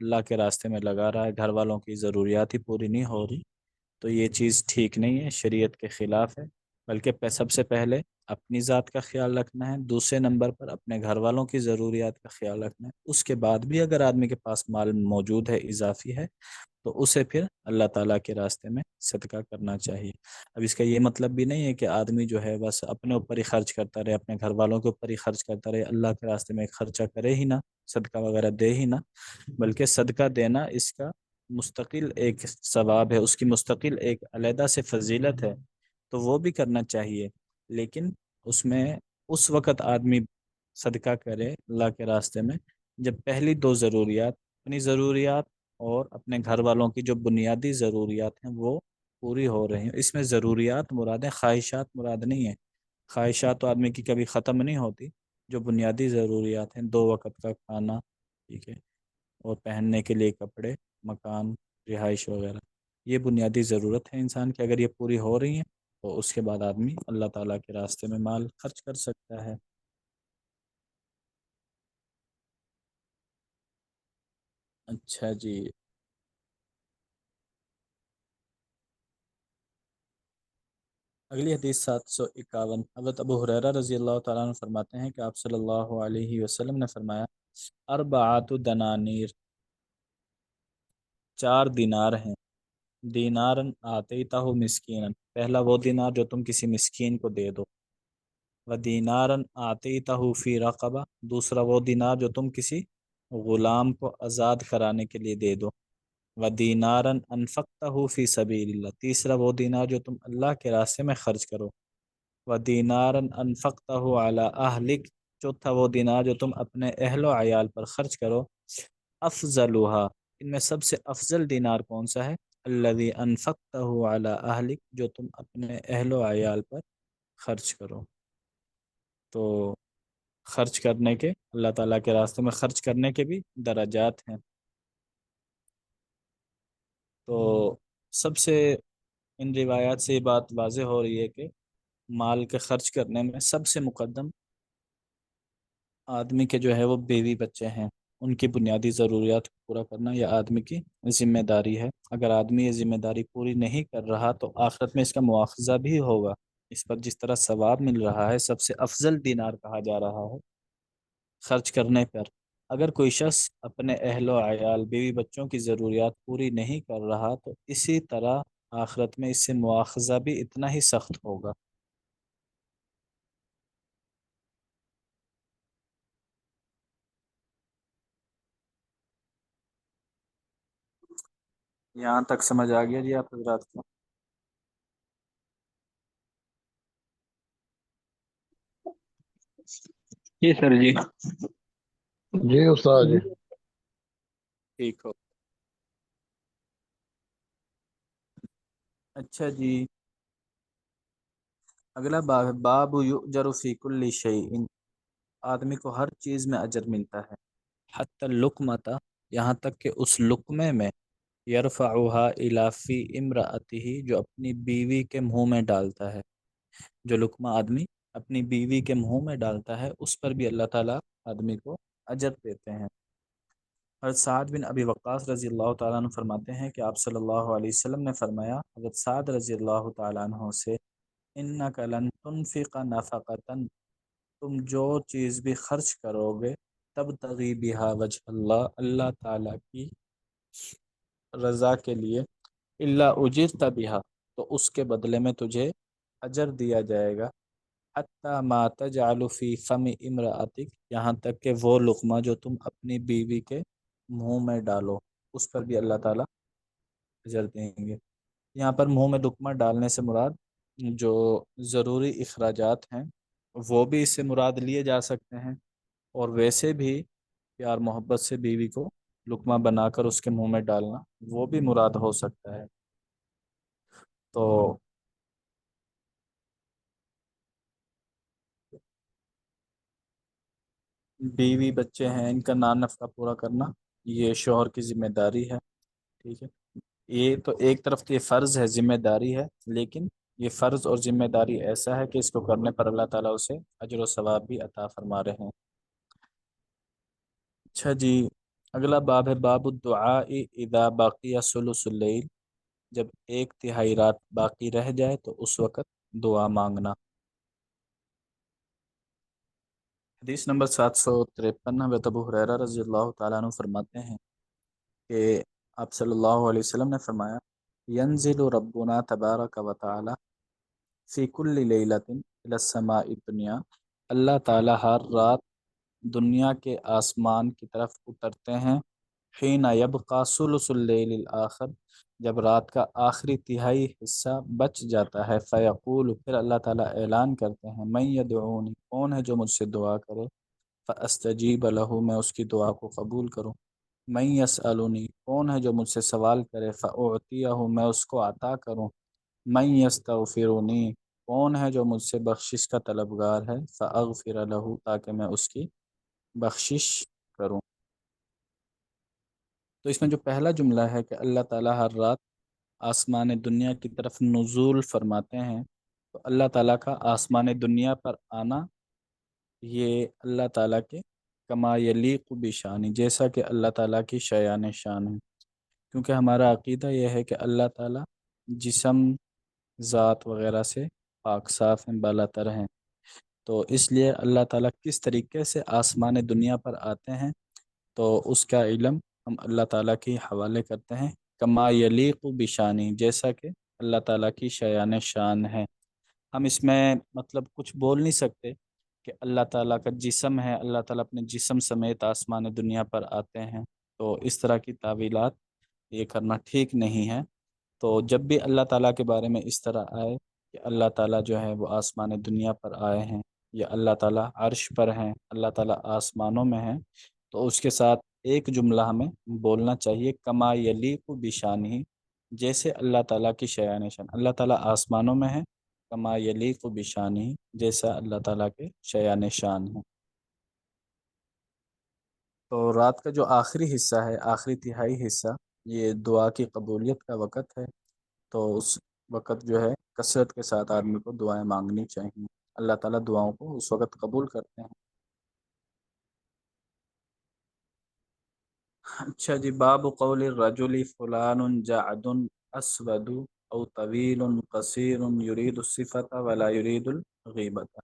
اللہ کے راستے میں لگا رہا ہے، گھر والوں کی ضروریات ہی پوری نہیں ہو رہی، تو یہ چیز ٹھیک نہیں ہے، شریعت کے خلاف ہے۔ بلکہ سب سے پہلے اپنی ذات کا خیال رکھنا ہے، دوسرے نمبر پر اپنے گھر والوں کی ضروریات کا خیال رکھنا ہے، اس کے بعد بھی اگر آدمی کے پاس مال موجود ہے، اضافی ہے، تو اسے پھر اللہ تعالیٰ کے راستے میں صدقہ کرنا چاہیے۔ اب اس کا یہ مطلب بھی نہیں ہے کہ آدمی جو ہے بس اپنے اوپر ہی خرچ کرتا رہے، اپنے گھر والوں کے اوپر ہی خرچ کرتا رہے، اللہ کے راستے میں خرچہ کرے ہی نہ، صدقہ وغیرہ دے ہی نہ، بلکہ صدقہ دینا اس کا مستقل ایک ثواب ہے، اس کی مستقل ایک علیحدہ سے فضیلت ہے، تو وہ بھی کرنا چاہیے۔ لیکن اس میں اس وقت آدمی صدقہ کرے اللہ کے راستے میں جب پہلی دو ضروریات، اپنی ضروریات اور اپنے گھر والوں کی جو بنیادی ضروریات ہیں وہ پوری ہو رہی ہیں۔ اس میں ضروریات مراد ہیں، خواہشات مراد نہیں ہیں۔ خواہشات تو آدمی کی کبھی ختم نہیں ہوتی، جو بنیادی ضروریات ہیں، دو وقت کا کھانا، ٹھیک ہے، اور پہننے کے لیے کپڑے، مکان، رہائش وغیرہ، یہ بنیادی ضرورت ہے انسان کی، اگر یہ پوری ہو رہی ہیں تو اس کے بعد آدمی اللہ تعالیٰ کے راستے میں مال خرچ کر سکتا ہے۔ اچھا جی، اگلی حدیث 751، حضرت ابو ہریرہ رضی اللہ تعالیٰ عنہ فرماتے ہیں کہ آپ صلی اللہ علیہ وسلم نے فرمایا، اربعات دنانیر، چار دینار ہیں، دینارن آتیتہ مسکینن، پہلا وہ دینار جو تم کسی مسکین کو دے دو، و دینارن آتیتہ فی رقبہ، دوسرا وہ دینار جو تم کسی غلام کو آزاد کرانے کے لیے دے دو، و دینارن انفقتہ فی سبیل اللہ، تیسرا وہ دینار جو تم اللہ کے راستے میں خرچ کرو، و دینارن انفقتہ علی اہلک، چوتھا وہ دینار جو تم اپنے اہل و عیال پر خرچ کرو، افضلها، ان میں سب سے افضل دینار کون سا ہے، الذی انفقتہ علی اہلک، جو تم اپنے اہل و عیال پر خرچ کرو۔ تو خرچ کرنے کے، اللہ تعالیٰ کے راستے میں خرچ کرنے کے بھی درجات ہیں۔ تو سب سے ان روایات سے یہ بات واضح ہو رہی ہے کہ مال کے خرچ کرنے میں سب سے مقدم آدمی کے جو ہے وہ بیوی بچے ہیں، ان کی بنیادی ضروریات کو پورا کرنا یہ آدمی کی ذمہ داری ہے۔ اگر آدمی یہ ذمہ داری پوری نہیں کر رہا تو آخرت میں اس کا مواخذہ بھی ہوگا، اس پر جس طرح ثواب مل رہا ہے، سب سے افضل دینار کہا جا رہا ہے خرچ کرنے پر، اگر کوئی شخص اپنے اہل و عیال، بیوی بچوں کی ضروریات پوری نہیں کر رہا تو اسی طرح آخرت میں اس سے مواخذہ بھی اتنا ہی سخت ہوگا۔ یہاں تک سمجھ آ گیا جی آپ حضرات کو؟ جی سر جی۔ جی استاد جی۔ ٹھیک ہو، اچھا جی، اگلا باب ہے، باب یؤجر فی کل شیء، آدمی کو ہر چیز میں اجر ملتا ہے، حتی اللقمۃ، یہاں تک کہ اس لقمے میں، یرفعها الی فی امرأتہ، جو اپنی بیوی کے منہ میں ڈالتا ہے، جو لقمہ آدمی اپنی بیوی کے منہ میں ڈالتا ہے اس پر بھی اللہ تعالیٰ آدمی کو اجر دیتے ہیں۔ حضرت سعد بن ابی وقاص رضی اللہ تعالیٰ عنہ فرماتے ہیں کہ آپ صلی اللہ علیہ وسلم نے فرمایا حضرت سعد رضی اللہ تعالیٰ عنہ سے، انک لن تنفق نفقۃ، تم جو چیز بھی خرچ کرو گے، تبتغی بہا وجہ اللہ، اللہ تعالیٰ کی رضا کے لیے، الا اجرت بہا، تو اس کے بدلے میں تجھے اجر دیا جائے گا، حتی ما تجعل فی فم امرأتک، یہاں تک کہ وہ لقمہ جو تم اپنی بیوی کے منہ میں ڈالو اس پر بھی اللہ تعالیٰ اجر دیں گے۔ یہاں پر منہ میں لقمہ ڈالنے سے مراد جو ضروری اخراجات ہیں وہ بھی اس سے مراد لیے جا سکتے ہیں، اور ویسے بھی پیار محبت سے بیوی کو لقمہ بنا کر اس کے منہ میں ڈالنا وہ بھی مراد ہو سکتا ہے۔ تو بیوی بچے ہیں، ان کا نان نفقہ پورا کرنا یہ شوہر کی ذمہ داری ہے، ٹھیک ہے، یہ تو ایک طرف تو یہ فرض ہے، ذمہ داری ہے، لیکن یہ فرض اور ذمہ داری ایسا ہے کہ اس کو کرنے پر اللہ تعالیٰ اسے اجر و ثواب بھی عطا فرما رہے ہیں۔ اچھا جی، اگلا باب ہے باب الدعاء اذا باقی ثلث اللیل، جب ایک تہائی رات باقی رہ جائے تو اس وقت دعا مانگنا۔ حدیث نمبر 753، حضرت ابو ہریرہ رضی اللہ تعالیٰ عنہ فرماتے ہیں کہ آپ صلی اللہ علیہ وسلم نے فرمایا ینزل ربنا تبارک و تعالی فی کل لیلۃ الی السماء الدنیا، اللہ تعالیٰ ہر رات دنیا کے آسمان کی طرف اترتے ہیں، حین یبقى ثلث اللیل الآخر، جب رات کا آخری تہائی حصہ بچ جاتا ہے، فیقول، پھر اللہ تعالیٰ اعلان کرتے ہیں، من یدعونی، کون ہے جو مجھ سے دعا کرے، فاستجیب لہ، میں اس کی دعا کو قبول کروں، من یسألنی، کون ہے جو مجھ سے سوال کرے، فاعطیہ، میں اس کو عطا کروں، من یستغفرنی، کون ہے جو مجھ سے بخشش کا طلبگار ہے، فاغفر لہ، تاکہ میں اس کی بخشش کروں۔ تو اس میں جو پہلا جملہ ہے کہ اللہ تعالیٰ ہر رات آسمان دنیا کی طرف نزول فرماتے ہیں، تو اللہ تعالیٰ کا آسمان دنیا پر آنا یہ اللہ تعالیٰ کے کما یلیق بشانی، جیسا کہ اللہ تعالیٰ کی شایان شان ہے، کیونکہ ہمارا عقیدہ یہ ہے کہ اللہ تعالیٰ جسم، ذات وغیرہ سے پاک صاف ہیں، بالا تر ہیں، تو اس لیے اللہ تعالیٰ کس طریقے سے آسمان دنیا پر آتے ہیں تو اس کا علم ہم اللہ تعالیٰ کے حوالے کرتے ہیں، کما یلیق بشانی، جیسا کہ اللہ تعالیٰ کی شایان شان ہے۔ ہم اس میں مطلب کچھ بول نہیں سکتے کہ اللہ تعالیٰ کا جسم ہے، اللہ تعالیٰ اپنے جسم سمیت آسمان دنیا پر آتے ہیں، تو اس طرح کی تعویلات یہ کرنا ٹھیک نہیں ہے۔ تو جب بھی اللہ تعالیٰ کے بارے میں اس طرح آئے کہ اللہ تعالیٰ جو ہے وہ آسمان دنیا پر آئے ہیں، یا اللہ تعالیٰ عرش پر ہیں، اللہ تعالیٰ آسمانوں میں ہیں، تو اس کے ساتھ ایک جملہ ہمیں بولنا چاہیے، کما یلیق بشانی، جیسے اللہ تعالیٰ کی شایان شان، اللہ تعالیٰ آسمانوں میں ہے، کما یلیق بشانی، جیسا اللہ تعالیٰ کے شایان شان ہے۔ تو رات کا جو آخری حصہ ہے، آخری تہائی حصہ، یہ دعا کی قبولیت کا وقت ہے، تو اس وقت جو ہے کثرت کے ساتھ آدمی کو دعائیں مانگنی چاہیے، اللہ تعالیٰ دعاؤں کو اس وقت قبول کرتے ہیں۔ اچھا جی، باب قول الرجل فلان جعد اسود او طویل قصیر یرید الصفت ولا یرید الغیبت،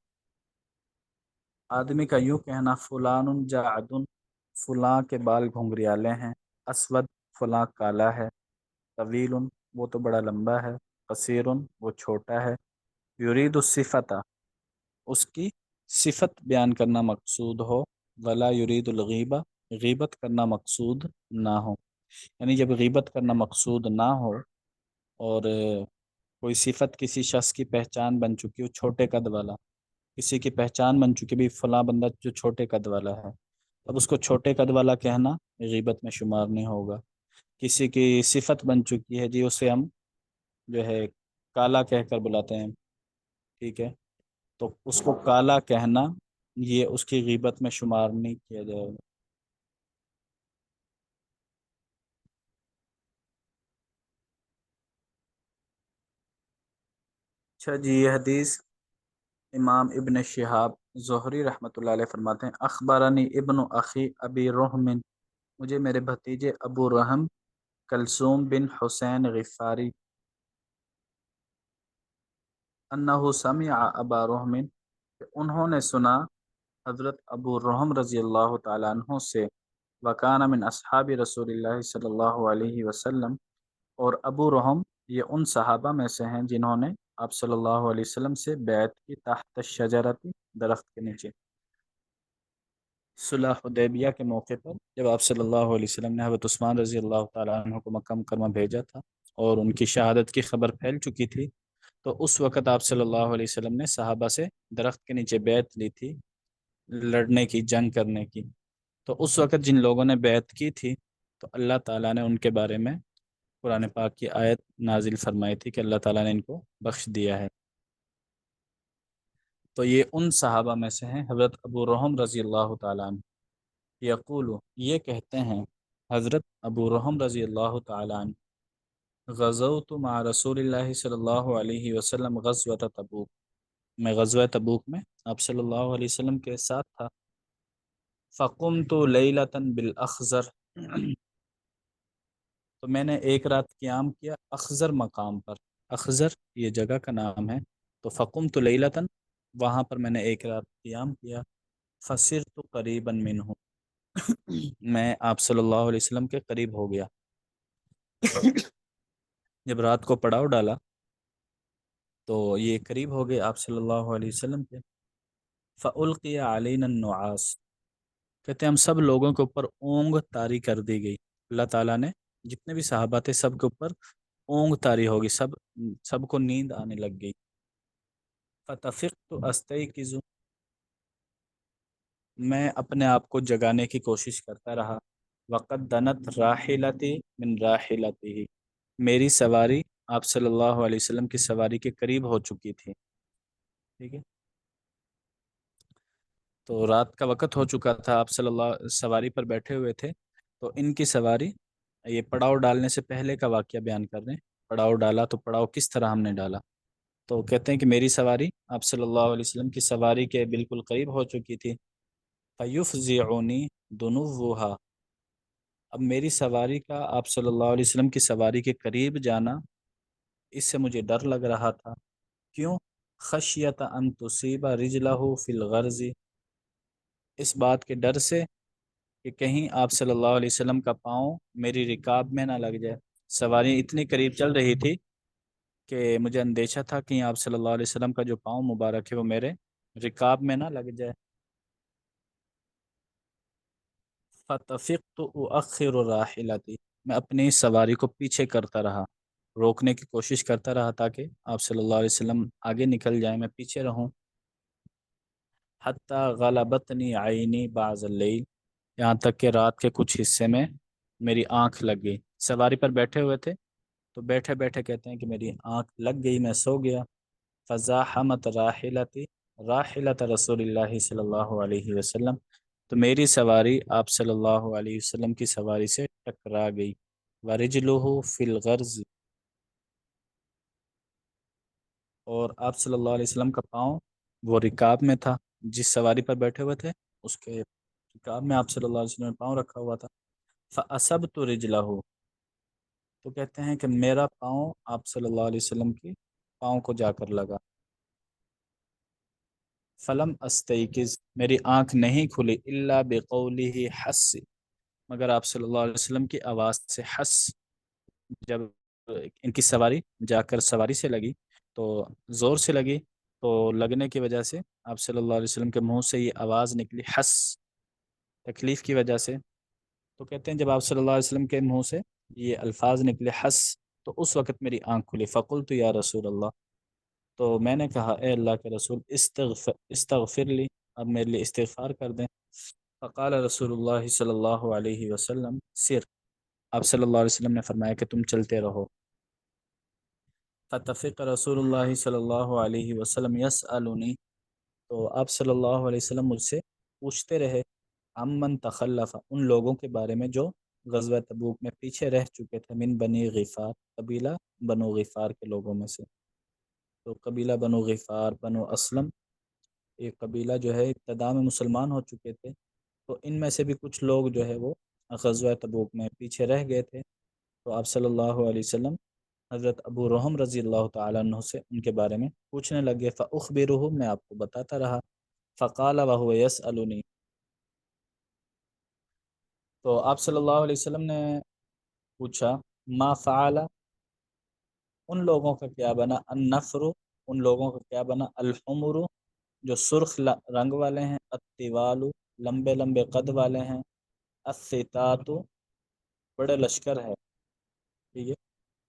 آدمی کا یوں کہنا فلان جعد، فلاں کے بال گھنگریالے ہیں، اسود، فلاں کالا ہے، طویل، وہ تو بڑا لمبا ہے، قصیر، وہ چھوٹا ہے، یرید الصفت، اس کی صفت بیان کرنا مقصود ہو، ولا یرید الغیبہ، غیبت کرنا مقصود نہ ہو، یعنی جب غیبت کرنا مقصود نہ ہو اور کوئی صفت کسی شخص کی پہچان بن چکی ہو، چھوٹے قد والا، کسی کی پہچان بن چکی بھی فلاں بندہ جو چھوٹے قد والا ہے، اب اس کو چھوٹے قد والا کہنا غیبت میں شمار نہیں ہوگا۔ کسی کی صفت بن چکی ہے جی، اسے ہم جو ہے کالا کہہ کر بلاتے ہیں، ٹھیک ہے، تو اس کو کالا کہنا یہ اس کی غیبت میں شمار نہیں کیا جائے گا۔ اچھا جی، یہ حدیث امام ابن شہاب زہری رحمۃ اللہ علیہ فرماتے ہیں اخبرنی ابن اخی ابی رحم، مجھے میرے بھتیجے ابو رحم کلثوم بن حسین غفاری انہ سمع ابا رحم، کہ انہوں نے سنا حضرت ابو رحم رضی اللہ تعالیٰ عنہ سے، وکان من اصحاب رسول اللہ صلی اللہ علیہ وسلم، اور ابو رحم یہ ان صحابہ میں سے ہیں جنہوں نے آپ صلی اللہ علیہ وسلم سے بیعت کی، تحت الشجرۃ، درخت کے نیچے، صلح حدیبیہ کے موقع پر جب آپ صلی اللہ علیہ وسلم نے حضرت عثمان رضی اللہ تعالیٰ عنہ کو مکہ مکرمہ بھیجا تھا اور ان کی شہادت کی خبر پھیل چکی تھی، تو اس وقت آپ صلی اللہ علیہ وسلم نے صحابہ سے درخت کے نیچے بیعت لی تھی، لڑنے کی، جنگ کرنے کی، تو اس وقت جن لوگوں نے بیعت کی تھی تو اللہ تعالیٰ نے ان کے بارے میں قرآن پاک کی آیت نازل فرمائی تھی کہ اللہ تعالیٰ نے ان کو بخش دیا ہے۔ تو یہ ان صحابہ میں سے ہیں حضرت ابو رحم رضی اللہ تعالیٰ عنہ، یقول، یہ کہتے ہیں حضرت ابو رحم رضی اللہ تعالیٰ عنہ، غزوت مع رسول اللہ صلی اللہ علیہ وسلم غزوۃ تبوک، میں غزوہ تبوک میں آپ صلی اللہ علیہ وسلم کے ساتھ تھا، فقمت لیلۃ بالاخضر، تو میں نے ایک رات قیام کیا اخذر مقام پر، اخذر یہ جگہ کا نام ہے، تو فقمت لیلتن، وہاں پر میں نے ایک رات قیام کیا، فصرت قریبا منہ، میں آپ صلی اللہ علیہ وسلم کے قریب ہو گیا۔ جب رات کو پڑاؤ ڈالا تو یہ قریب ہو گئے آپ صلی اللہ علیہ وسلم کے۔ فَأُلْقِيَ عَلَيْنَا النُّعَاسُ، کہتے ہیں ہم سب لوگوں کے اوپر اونگ طاری کر دی گئی، اللہ تعالیٰ نے جتنے بھی صحابہ تھے سب کے اوپر اونگ طاری ہوگی، سب کو نیند آنے لگ گئی۔ فَتَفِقْتُ أَسْتَيْقِظُ، میں اپنے آپ کو جگانے کی کوشش کرتا رہا۔ وَقَدْ دَنَتْ رَاحِلَتِي مِنْ رَاحِلَتِهِ، میری سواری آپ صلی اللہ علیہ وسلم کی سواری کے قریب ہو چکی تھی، ٹھیک ہے۔ تو رات کا وقت ہو چکا تھا، آپ صلی اللہ سواری پر بیٹھے ہوئے تھے، تو ان کی سواری، یہ پڑاؤ ڈالنے سے پہلے کا واقعہ بیان کر رہے ہیں، پڑاؤ ڈالا تو پڑاؤ کس طرح ہم نے ڈالا، تو کہتے ہیں کہ میری سواری آپ صلی اللہ علیہ وسلم کی سواری کے بالکل قریب ہو چکی تھی۔ فَيُفْزِعُنِي دُنُوُّهَا، اب میری سواری کا آپ صلی اللہ علیہ وسلم کی سواری کے قریب جانا، اس سے مجھے ڈر لگ رہا تھا۔ کیوں؟ خشیت ان تصیب رجلہ فی الغرض، اس بات کے ڈر سے کہ کہیں آپ صلی اللہ علیہ وسلم کا پاؤں میری رکاب میں نہ لگ جائے، سواری اتنی قریب چل رہی تھی کہ مجھے اندیشہ تھا کہ آپ صلی اللہ علیہ وسلم کا جو پاؤں مبارک ہے وہ میرے رکاب میں نہ لگ جائے۔ فَتَفِقْتُ أُؤَخِّرُ رَاحِلَتِي، میں اپنی سواری کو پیچھے کرتا رہا، روکنے کی کوشش کرتا رہا تاکہ آپ صلی اللہ علیہ وسلم آگے نکل جائیں، میں پیچھے رہوں۔ حتیٰ غلبتنی عینی بعض اللیل، یہاں تک کہ رات کے کچھ حصے میں میری آنکھ لگ گئی، سواری پر بیٹھے ہوئے تھے تو بیٹھے بیٹھے کہتے ہیں کہ میری آنکھ لگ گئی، میں سو گیا۔ فزاحمت راحلتی راحلت رسول اللہ صلی اللہ علیہ وسلم، تو میری سواری آپ صلی اللہ علیہ وسلم کی سواری سے ٹکرا گئی۔ ورجلہ فی الغرز، اور آپ صلی اللہ علیہ وسلم کا پاؤں وہ رکاب میں تھا، جس سواری پر بیٹھے ہوئے تھے اس کے رکاب میں آپ صلی اللہ علیہ وسلم نے پاؤں رکھا ہوا تھا۔ فَأَصَبْتُ رِجْلَهُ، تو کہتے ہیں کہ میرا پاؤں آپ صلی اللہ علیہ وسلم کی پاؤں کو جا کر لگا۔ فلم استيقظ، میری آنکھ نہیں کھلی، الا بقوله حس، مگر آپ صلی اللہ علیہ وسلم کی آواز سے، حس، جب ان کی سواری جا کر سواری سے لگی تو زور سے لگی، تو لگنے کی وجہ سے آپ صلی اللہ علیہ وسلم کے منہ سے یہ آواز نکلی، حس، تکلیف کی وجہ سے، تو کہتے ہیں جب آپ صلی اللہ علیہ وسلم کے منہ سے یہ الفاظ نکلے، حس، تو اس وقت میری آنکھ کھلی۔ فقلت یا رسول اللہ، تو میں نے کہا اے اللہ کے رسول، استغفر لی، اب میرے لیے استغفار کر دیں۔ فقال رسول اللہ صلی اللہ علیہ وسلم سر، آپ صلی اللہ علیہ وسلم نے فرمایا کہ تم چلتے رہو۔ فتفق رسول اللہ صلی اللہ علیہ وسلم یسألنی، تو آپ صلی اللہ علیہ وسلم مجھ سے پوچھتے رہے، عمن تخلف، ان لوگوں کے بارے میں جو غزوہ تبوک میں پیچھے رہ چکے تھے، من بنی غفار، قبیلہ بنو غفار کے لوگوں میں سے، تو قبیلہ بنو غفار، بنو اسلم، یہ قبیلہ جو ہے ابتدا میں مسلمان ہو چکے تھے، تو ان میں سے بھی کچھ لوگ جو ہے وہ غزوہ تبوک میں پیچھے رہ گئے تھے، تو آپ صلی اللہ علیہ وسلم حضرت ابو رحم رضی اللہ تعالیٰ عنہ سے ان کے بارے میں پوچھنے لگے۔ فأخبرہ، میں آپ کو بتاتا رہا۔ فقال وهو يسألنی، تو آپ صلی اللہ علیہ وسلم نے پوچھا، ما فعل، ان لوگوں کا کیا بنا، النفر، ان لوگوں کا کیا بنا، الحمر، جو سرخ رنگ والے ہیں، الطوال، لمبے لمبے قد والے ہیں، الثتات، بڑے لشکر ہے، ٹھیک ہے،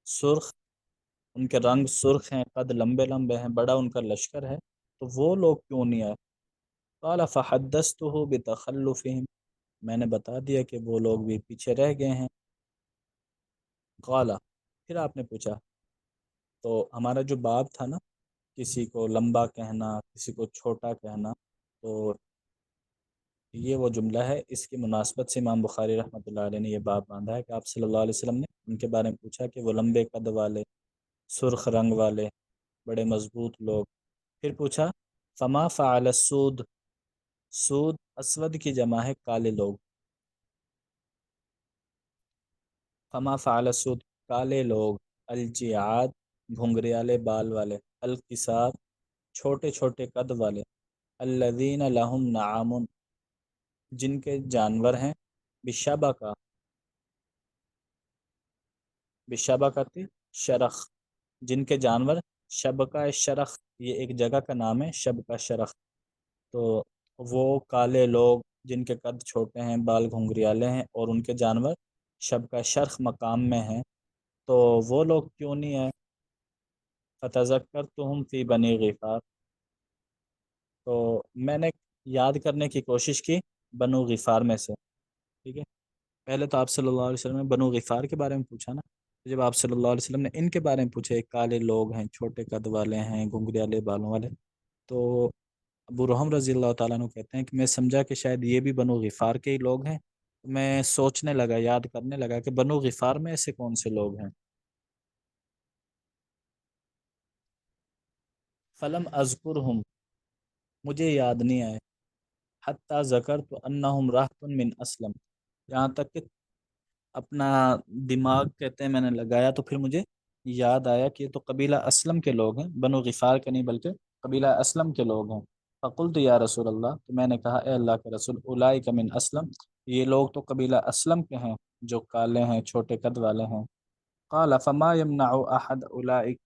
سرخ، ان کے رنگ سرخ ہیں، قد لمبے لمبے ہیں، بڑا ان کا لشکر ہے، تو وہ لوگ کیوں نہیں آئے؟ قال فحدثته بتخلفهم، میں نے بتا دیا کہ وہ لوگ بھی پیچھے رہ گئے ہیں۔ قال، پھر آپ نے پوچھا، تو ہمارا جو باب تھا نا، کسی کو لمبا کہنا، کسی کو چھوٹا کہنا، تو یہ وہ جملہ ہے، اس کی مناسبت سے امام بخاری رحمۃ اللہ علیہ نے یہ باب باندھا ہے کہ آپ صلی اللہ علیہ وسلم نے ان کے بارے میں پوچھا کہ وہ لمبے قد والے، سرخ رنگ والے، بڑے مضبوط لوگ، پھر پوچھا فما فعل السود، سود اسود کی جمع ہے کالے لوگ، فما فعل السود کالے لوگ، الجیاد گھنگریالے بال والے، القصات چھوٹے چھوٹے قد والے، الذین لہم نعام جن کے جانور ہیں، بشبہ کا بشبہ کا شرخ جن کے جانور، شبکہ شرخ یہ ایک جگہ کا نام ہے، شبکہ شرخ، تو وہ کالے لوگ جن کے قد چھوٹے ہیں، بال گھنگریالے ہیں، اور ان کے جانور شبکہ شرخ مقام میں ہیں، تو وہ لوگ کیوں نہیں ہیں؟ فتذکرتہم فی بنی غفار، تو میں نے یاد کرنے کی کوشش کی بنو غفار میں سے، ٹھیک ہے۔ پہلے تو آپ صلی اللہ علیہ وسلم نے بنو غفار کے بارے میں پوچھا نا، جب آپ صلی اللہ علیہ وسلم نے ان کے بارے میں پوچھے، کالے لوگ ہیں، چھوٹے قد والے ہیں، گھنگریالے بالوں والے، تو ابو رحم رضی اللہ تعالیٰ عنہ کہتے ہیں کہ میں سمجھا کہ شاید یہ بھی بنو غفار کے ہی لوگ ہیں، میں سوچنے لگا، یاد کرنے لگا کہ بنو غفار میں ایسے کون سے لوگ ہیں۔ فلم اذکرہم مجھے یاد نہیں آئے، حتی ذکرت انہم رہط من اسلم یہاں تک کہ اپنا دماغ کہتے ہیں میں نے لگایا تو پھر مجھے یاد آیا کہ یہ تو قبیلہ اسلم کے لوگ ہیں، بنو غفار کے نہیں بلکہ قبیلہ اسلم کے لوگ ہیں۔ فقلت یا رسول اللہ تو میں نے کہا اے اللہ کے رسول، اولئک من اسلم یہ لوگ تو قبیلہ اسلم کے ہیں جو کالے ہیں، چھوٹے قد والے ہیں۔ قال فما يمنع احد اولئک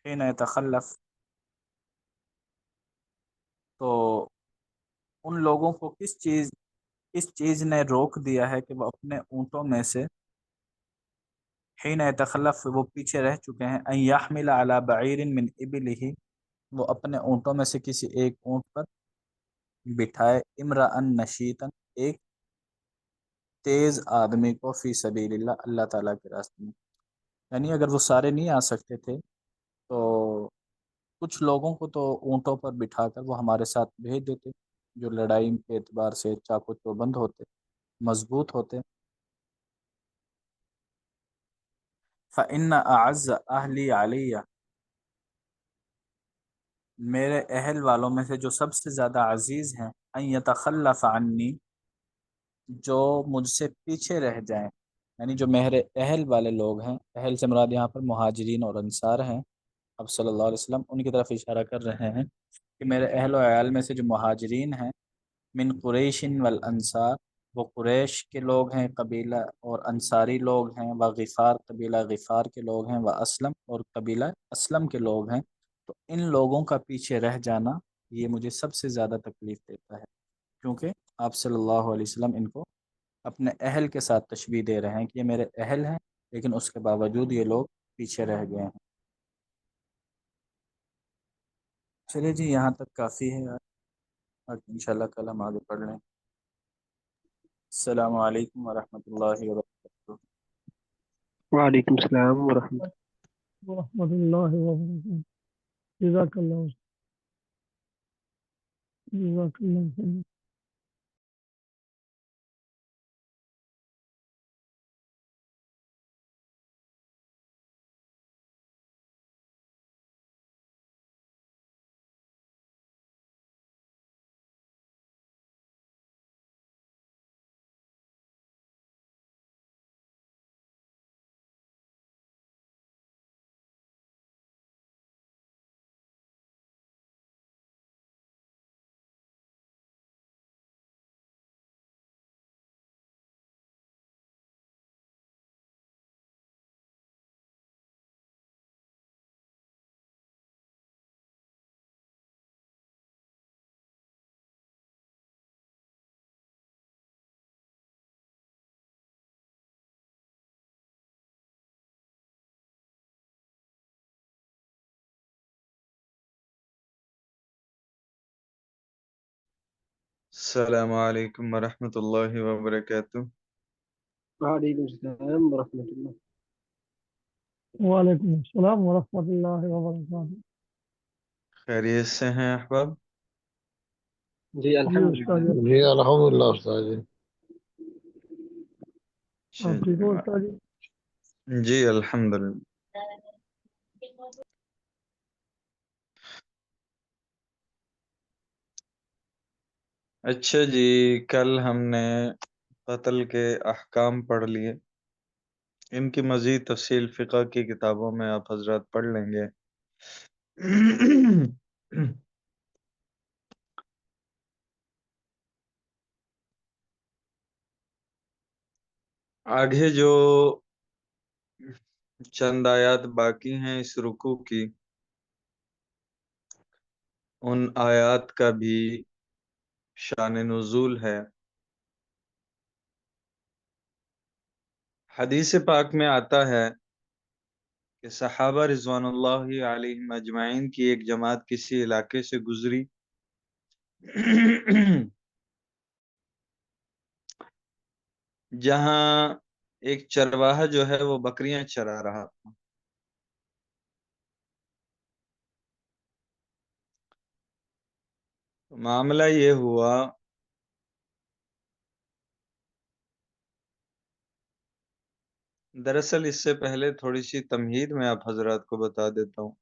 حين يتخلف، تو ان لوگوں کو کس چیز نے روک دیا ہے کہ وہ اپنے اونٹوں میں سے، حین یتخلف وہ پیچھے رہ چکے ہیں، ان یحمل علی بعیر من ابلہ وہ اپنے اونٹوں میں سے کسی ایک اونٹ پر بٹھائے، امرأ نشیطا ایک تیز آدمی کو، فی سبیل اللہ اللہ تعالیٰ کے راستے میں، یعنی اگر وہ سارے نہیں آ سکتے تھے تو کچھ لوگوں کو تو اونٹوں پر بٹھا کر وہ ہمارے ساتھ بھیج دیتے، جو لڑائی کے اعتبار سے چاقو چوبند ہوتے، مضبوط ہوتے۔ فإن أعز أهلي علیہ میرے اہل والوں میں سے جو سب سے زیادہ عزیز ہیں، ان یتخلف عنی جو مجھ سے پیچھے رہ جائیں، یعنی جو میرے اہل والے لوگ ہیں، اہل سے مراد یہاں پر مہاجرین اور انصار ہیں، اب صلی اللہ علیہ وسلم ان کی طرف اشارہ کر رہے ہیں کہ میرے اہل و عیال میں سے جو مہاجرین ہیں، من قریش والانصار وہ قریش کے لوگ ہیں قبیلہ، اور انصاری لوگ ہیں، و غفار قبیلہ غفار کے لوگ ہیں، و اسلم اور قبیلہ اسلم کے لوگ ہیں، تو ان لوگوں کا پیچھے رہ جانا یہ مجھے سب سے زیادہ تکلیف دیتا ہے، کیونکہ آپ صلی اللہ علیہ وسلم ان کو اپنے اہل کے ساتھ تشبیہ دے رہے ہیں کہ یہ میرے اہل ہیں، لیکن اس کے باوجود یہ لوگ پیچھے رہ گئے ہیں۔ چلیے جی یہاں تک کافی ہے، انشاءاللہ کل ہم آگے پڑھ لیں۔ السلام علیکم ورحمۃ اللہ وبرکاتہ۔ وعلیکم السلام ورحمۃ اللہ وبرکاتہ۔ جزاک اللہ، جزاک اللہ خیر۔ السلام علیکم ورحمۃ اللہ وبرکاتہ۔ وعلیکم السلام ورحمۃ اللہ۔ وعلیکم السلام ورحمۃ اللہ وبرکاتہ۔ خیریت سے ہیں احباب؟ جی جی الحمدللہ۔ الحمدللہ استاد جی۔ اچھا آپ ٹھیک ہو استاد جی؟ جی الحمدللہ۔ اچھا جی، کل ہم نے قتل کے احکام پڑھ لیے، ان کی مزید تفصیل فقہ کی کتابوں میں آپ حضرات پڑھ لیں گے۔ آگے جو چند آیات باقی ہیں اس رکوع کی، ان آیات کا بھی شان نزول ہے۔ حدیث پاک میں آتا ہے کہ صحابہ رضوان اللہ علیہم اجمعین کی ایک جماعت کسی علاقے سے گزری جہاں ایک چرواہا جو ہے وہ بکریاں چرا رہا تھا۔ معاملہ یہ ہوا دراصل اس سے پہلے تھوڑی سی تمہید میں آپ حضرات کو بتا دیتا ہوں۔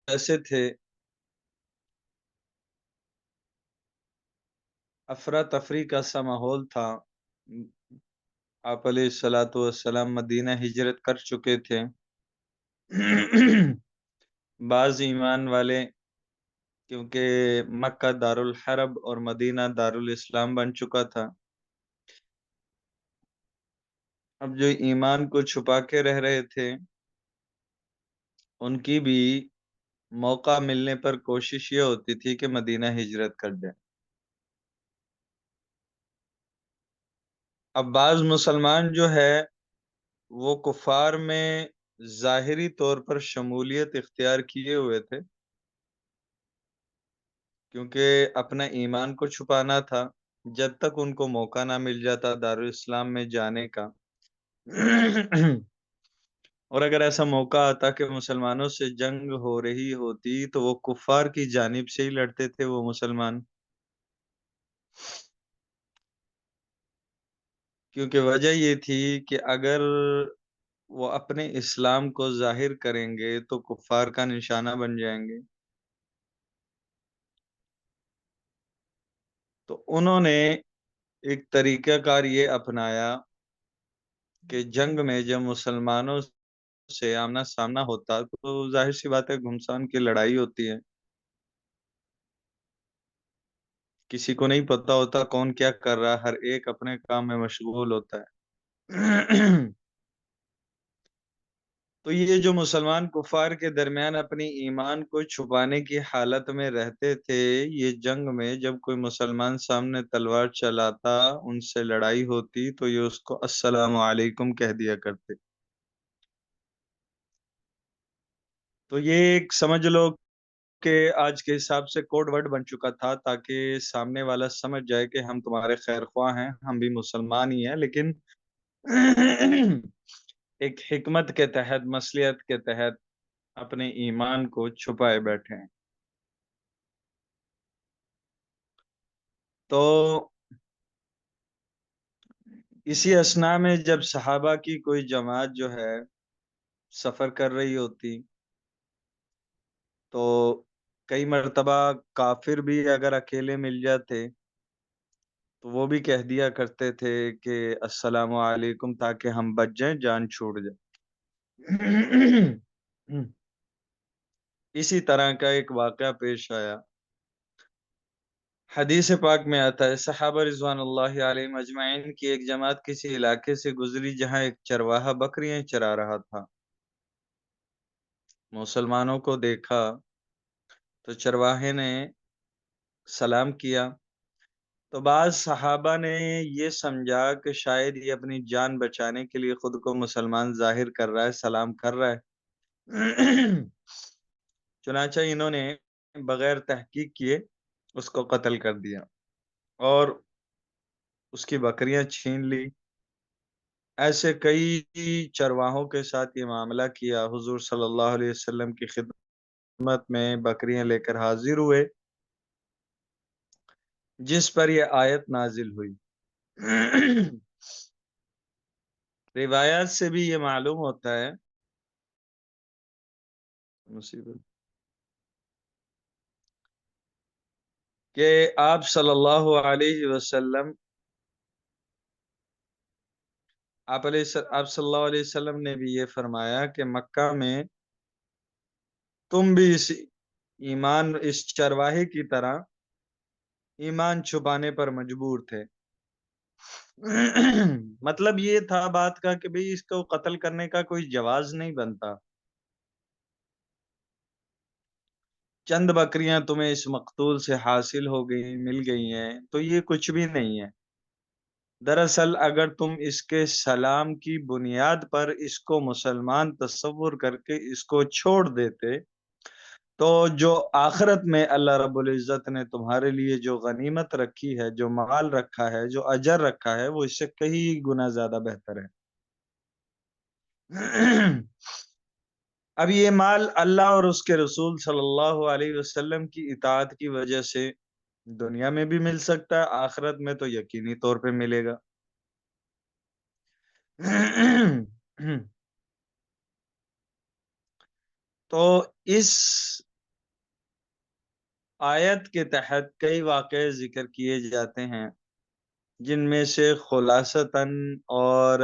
ایسے تھے، افراتفری کا سا ماحول تھا۔ آپ علیہ الصلاۃ والسلام مدینہ ہجرت کر چکے تھے۔ بعض ایمان والے، کیونکہ مکہ دارالحرب اور مدینہ دارالاسلام بن چکا تھا، اب جو ایمان کو چھپا کے رہ رہے تھے ان کی بھی موقع ملنے پر کوشش یہ ہوتی تھی کہ مدینہ ہجرت کر جائیں۔ اب بعض مسلمان جو ہے وہ کفار میں ظاہری طور پر شمولیت اختیار کیے ہوئے تھے، کیونکہ اپنا ایمان کو چھپانا تھا جب تک ان کو موقع نہ مل جاتا دارالاسلام میں جانے کا۔ اور اگر ایسا موقع آتا کہ مسلمانوں سے جنگ ہو رہی ہوتی تو وہ کفار کی جانب سے ہی لڑتے تھے وہ مسلمان، کیونکہ وجہ یہ تھی کہ اگر وہ اپنے اسلام کو ظاہر کریں گے تو کفار کا نشانہ بن جائیں گے۔ تو انہوں نے ایک طریقہ کار یہ اپنایا کہ جنگ میں جب مسلمانوں سے آمنا سامنا ہوتا تو ظاہر سی بات ہے گھمسان کی لڑائی ہوتی ہے، کسی کو نہیں پتا ہوتا کون کیا کر رہا، ہر ایک اپنے کام میں مشغول ہوتا ہے۔ تو یہ جو مسلمان کفار کے درمیان اپنی ایمان کو چھپانے کی حالت میں رہتے تھے، یہ جنگ میں جب کوئی مسلمان سامنے تلوار چلاتا، ان سے لڑائی ہوتی تو یہ اس کو السلام علیکم کہہ دیا کرتے۔ تو یہ ایک سمجھ لو کہ آج کے حساب سے کوڈ ورڈ بن چکا تھا، تاکہ سامنے والا سمجھ جائے کہ ہم تمہارے خیر خواہ ہیں، ہم بھی مسلمان ہی ہیں، لیکن ایک حکمت کے تحت، مصلحت کے تحت اپنے ایمان کو چھپائے بیٹھے ہیں۔ تو اسی اثناء میں جب صحابہ کی کوئی جماعت جو ہے سفر کر رہی ہوتی تو کئی مرتبہ کافر بھی اگر اکیلے مل جاتے تو وہ بھی کہہ دیا کرتے تھے کہ السلام علیکم، تاکہ ہم بچ جائیں، جان چھوٹ جائے۔ اسی طرح کا ایک واقعہ پیش آیا، حدیث پاک میں آتا ہے صحابہ رضوان اللہ علیہ مجمعین کی ایک جماعت کسی علاقے سے گزری جہاں ایک چرواہا بکریاں چرا رہا تھا۔ مسلمانوں کو دیکھا تو چرواہے نے سلام کیا، تو بعض صحابہ نے یہ سمجھا کہ شاید یہ اپنی جان بچانے کے لیے خود کو مسلمان ظاہر کر رہا ہے، سلام کر رہا ہے۔ چنانچہ انہوں نے بغیر تحقیق کیے اس کو قتل کر دیا اور اس کی بکریاں چھین لی۔ ایسے کئی چرواہوں کے ساتھ یہ معاملہ کیا، حضور صلی اللہ علیہ وسلم کی خدمت میں بکریاں لے کر حاضر ہوئے، جس پر یہ آیت نازل ہوئی۔ روایات سے بھی یہ معلوم ہوتا ہے مصیبت کہ آپ صلی اللہ علیہ وسلم آپ صلی اللہ علیہ وسلم نے بھی یہ فرمایا کہ مکہ میں تم بھی اس چرواہے کی طرح ایمان چھپانے پر مجبور تھے۔ مطلب یہ تھا بات کا کہ بھئی اس کو قتل کرنے کا کوئی جواز نہیں بنتا، چند بکریاں تمہیں اس مقتول سے حاصل ہو گئی مل گئی ہیں تو یہ کچھ بھی نہیں ہے۔ دراصل اگر تم اس کے سلام کی بنیاد پر اس کو مسلمان تصور کر کے اس کو چھوڑ دیتے تو جو آخرت میں اللہ رب العزت نے تمہارے لیے جو غنیمت رکھی ہے، جو مال رکھا ہے، جو اجر رکھا ہے، وہ اس سے کئی گنا زیادہ بہتر ہے۔ اب یہ مال اللہ اور اس کے رسول صلی اللہ علیہ وسلم کی اطاعت کی وجہ سے دنیا میں بھی مل سکتا ہے، آخرت میں تو یقینی طور پہ ملے گا۔ تو اس آیت کے تحت کئی واقعے ذکر کیے جاتے ہیں، جن میں سے خلاصتاً اور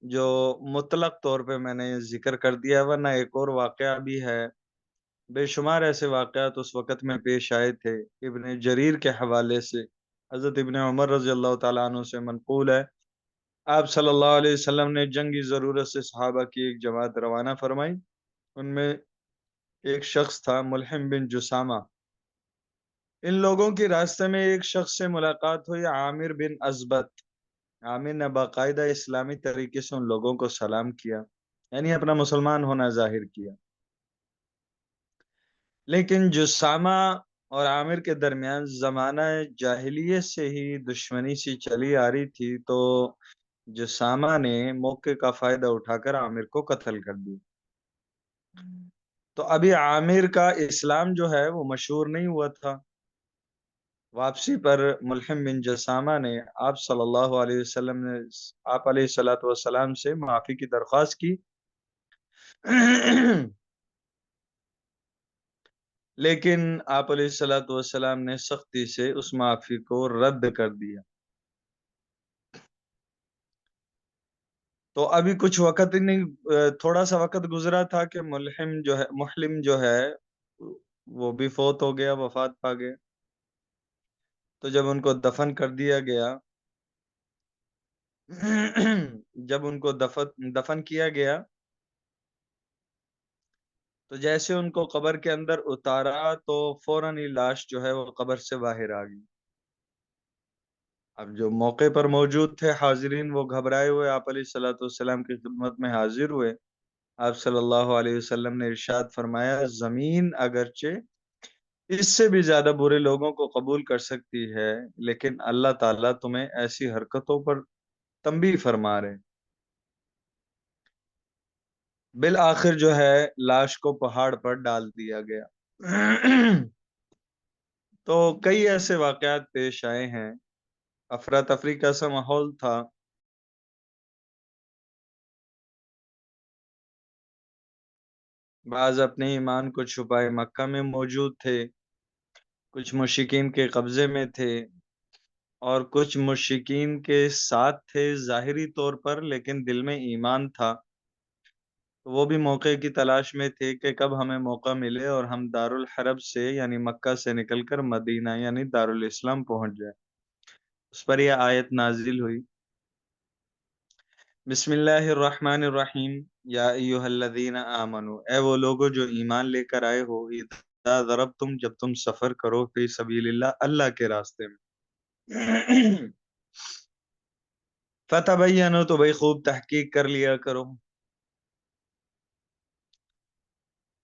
جو مطلق طور پہ میں نے ذکر کر دیا، ورنہ ایک اور واقعہ بھی ہے۔ بے شمار ایسے واقعات اس وقت میں پیش آئے تھے۔ ابن جریر کے حوالے سے حضرت ابن عمر رضی اللہ تعالیٰ عنہ سے منقول ہے، آپ صلی اللہ علیہ وسلم نے جنگی ضرورت سے صحابہ کی ایک جماعت روانہ فرمائی۔ ان میں ایک شخص تھا ملحم بن جسامہ۔ ان لوگوں کی راستے میں ایک شخص سے ملاقات ہوئی، عامر بن ازبت۔ عامر نے باقاعدہ اسلامی طریقے سے ان لوگوں کو سلام کیا، یعنی اپنا مسلمان ہونا ظاہر کیا، لیکن جسامہ اور عامر کے درمیان زمانہ جاہلیت سے ہی دشمنی سی چلی آ رہی تھی، تو جسامہ نے موقع کا فائدہ اٹھا کر عامر کو قتل کر دیا۔ تو ابھی عامر کا اسلام جو ہے وہ مشہور نہیں ہوا تھا۔ واپسی پر ملحم بن جسامہ نے آپ صلی اللہ علیہ وسلم نے آپ علیہ الصلوۃ والسلام سے معافی کی درخواست کی، لیکن آپ علیہ الصلوۃ والسلام نے سختی سے اس معافی کو رد کر دیا۔ تو ابھی کچھ وقت ہی نہیں، تھوڑا سا وقت گزرا تھا کہ محلم جو ہے وہ بھی فوت ہو گیا، وفات پا گیا۔ تو جب ان کو دفن کر دیا گیا، جب ان کو دفن کیا گیا تو جیسے ان کو قبر کے اندر اتارا تو فوراً ہی لاش جو ہے وہ قبر سے باہر آ گئی۔ اب جو موقع پر موجود تھے حاضرین وہ گھبرائے ہوئے آپ علیہ الصلوۃ والسلام کی خدمت میں حاضر ہوئے۔ آپ صلی اللہ علیہ وسلم نے ارشاد فرمایا، زمین اگرچہ اس سے بھی زیادہ برے لوگوں کو قبول کر سکتی ہے، لیکن اللہ تعالیٰ تمہیں ایسی حرکتوں پر تنبیہ فرما رہے۔ بالآخر جو ہے لاش کو پہاڑ پر ڈال دیا گیا۔ تو کئی ایسے واقعات پیش آئے ہیں، افراتفری کا سا ماحول تھا۔ بعض اپنے ایمان کو چھپائے مکہ میں موجود تھے، کچھ مشرکین کے قبضے میں تھے، اور کچھ مشرکین کے ساتھ تھے ظاہری طور پر، لیکن دل میں ایمان تھا۔ تو وہ بھی موقع کی تلاش میں تھے کہ کب ہمیں موقع ملے اور ہم دارالحرب سے یعنی مکہ سے نکل کر مدینہ یعنی دارالاسلام پہنچ جائے۔ اس پر یہ آیت نازل ہوئی، بسم اللہ الرحمن الرحیم، یا ایہا الذین آمنوا، اے وہ لوگو جو ایمان لے کر آئے ہو، اذا ضربتم، جب تم سفر کرو، فی سبیل اللہ، اللہ کے راستے میں، فتبینوا، تو بھئی خوب تحقیق کر لیا کرو،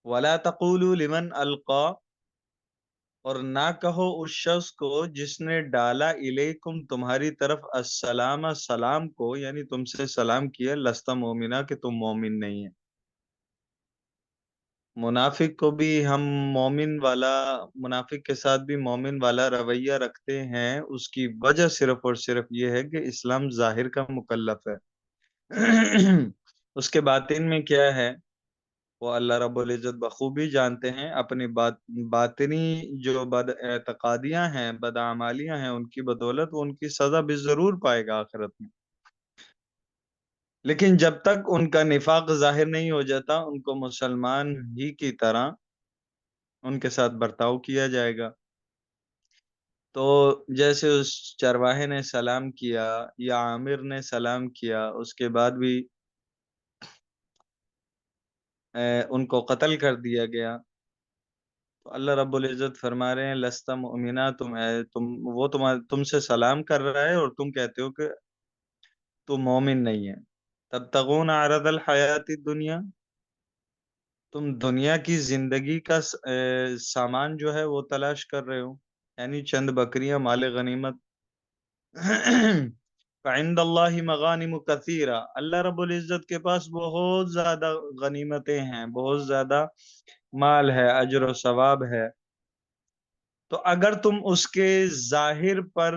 ولا تقولوا لمن القا، اور نہ کہو اس شخص کو جس نے ڈالا الیکم، تمہاری طرف، السلام، سلام کو، یعنی تم سے سلام کیا، لست مومنا، کہ تم مومن نہیں ہے۔ منافق کو بھی ہم منافق کے ساتھ بھی مومن والا رویہ رکھتے ہیں، اس کی وجہ صرف اور صرف یہ ہے کہ اسلام ظاہر کا مکلف ہے، اس کے باطن میں کیا ہے وہ اللہ رب العزت بخوبی جانتے ہیں. اپنی باطنی جو بد اعتقادیاں ہیں، بد اعمالیاں ہیں، ان کی بدولت وہ ان کی سزا بھی ضرور پائے گا آخرت میں. لیکن جب تک ان کا نفاق ظاہر نہیں ہو جاتا ان کو مسلمان ہی کی طرح ان کے ساتھ برتاؤ کیا جائے گا. تو جیسے اس چرواہے نے سلام کیا یا عامر نے سلام کیا، اس کے بعد بھی ان کو قتل کر دیا گیا. تو اللہ رب العزت فرما رہے ہیں لستا مؤمنا، تم سے سلام کر رہا ہے اور تم کہتے ہو کہ تو مومن نہیں ہے. تبتغون عرض الحیات الدنیا، تم دنیا کی زندگی کا سامان جو ہے وہ تلاش کر رہے ہو، یعنی چند بکریاں، مال غنیمت. فعند اللہ مغانم کثیرہ، اللہ رب العزت کے پاس بہت زیادہ غنیمتیں ہیں، بہت زیادہ مال ہے، اجر و ثواب ہے. تو اگر تم اس کے ظاہر پر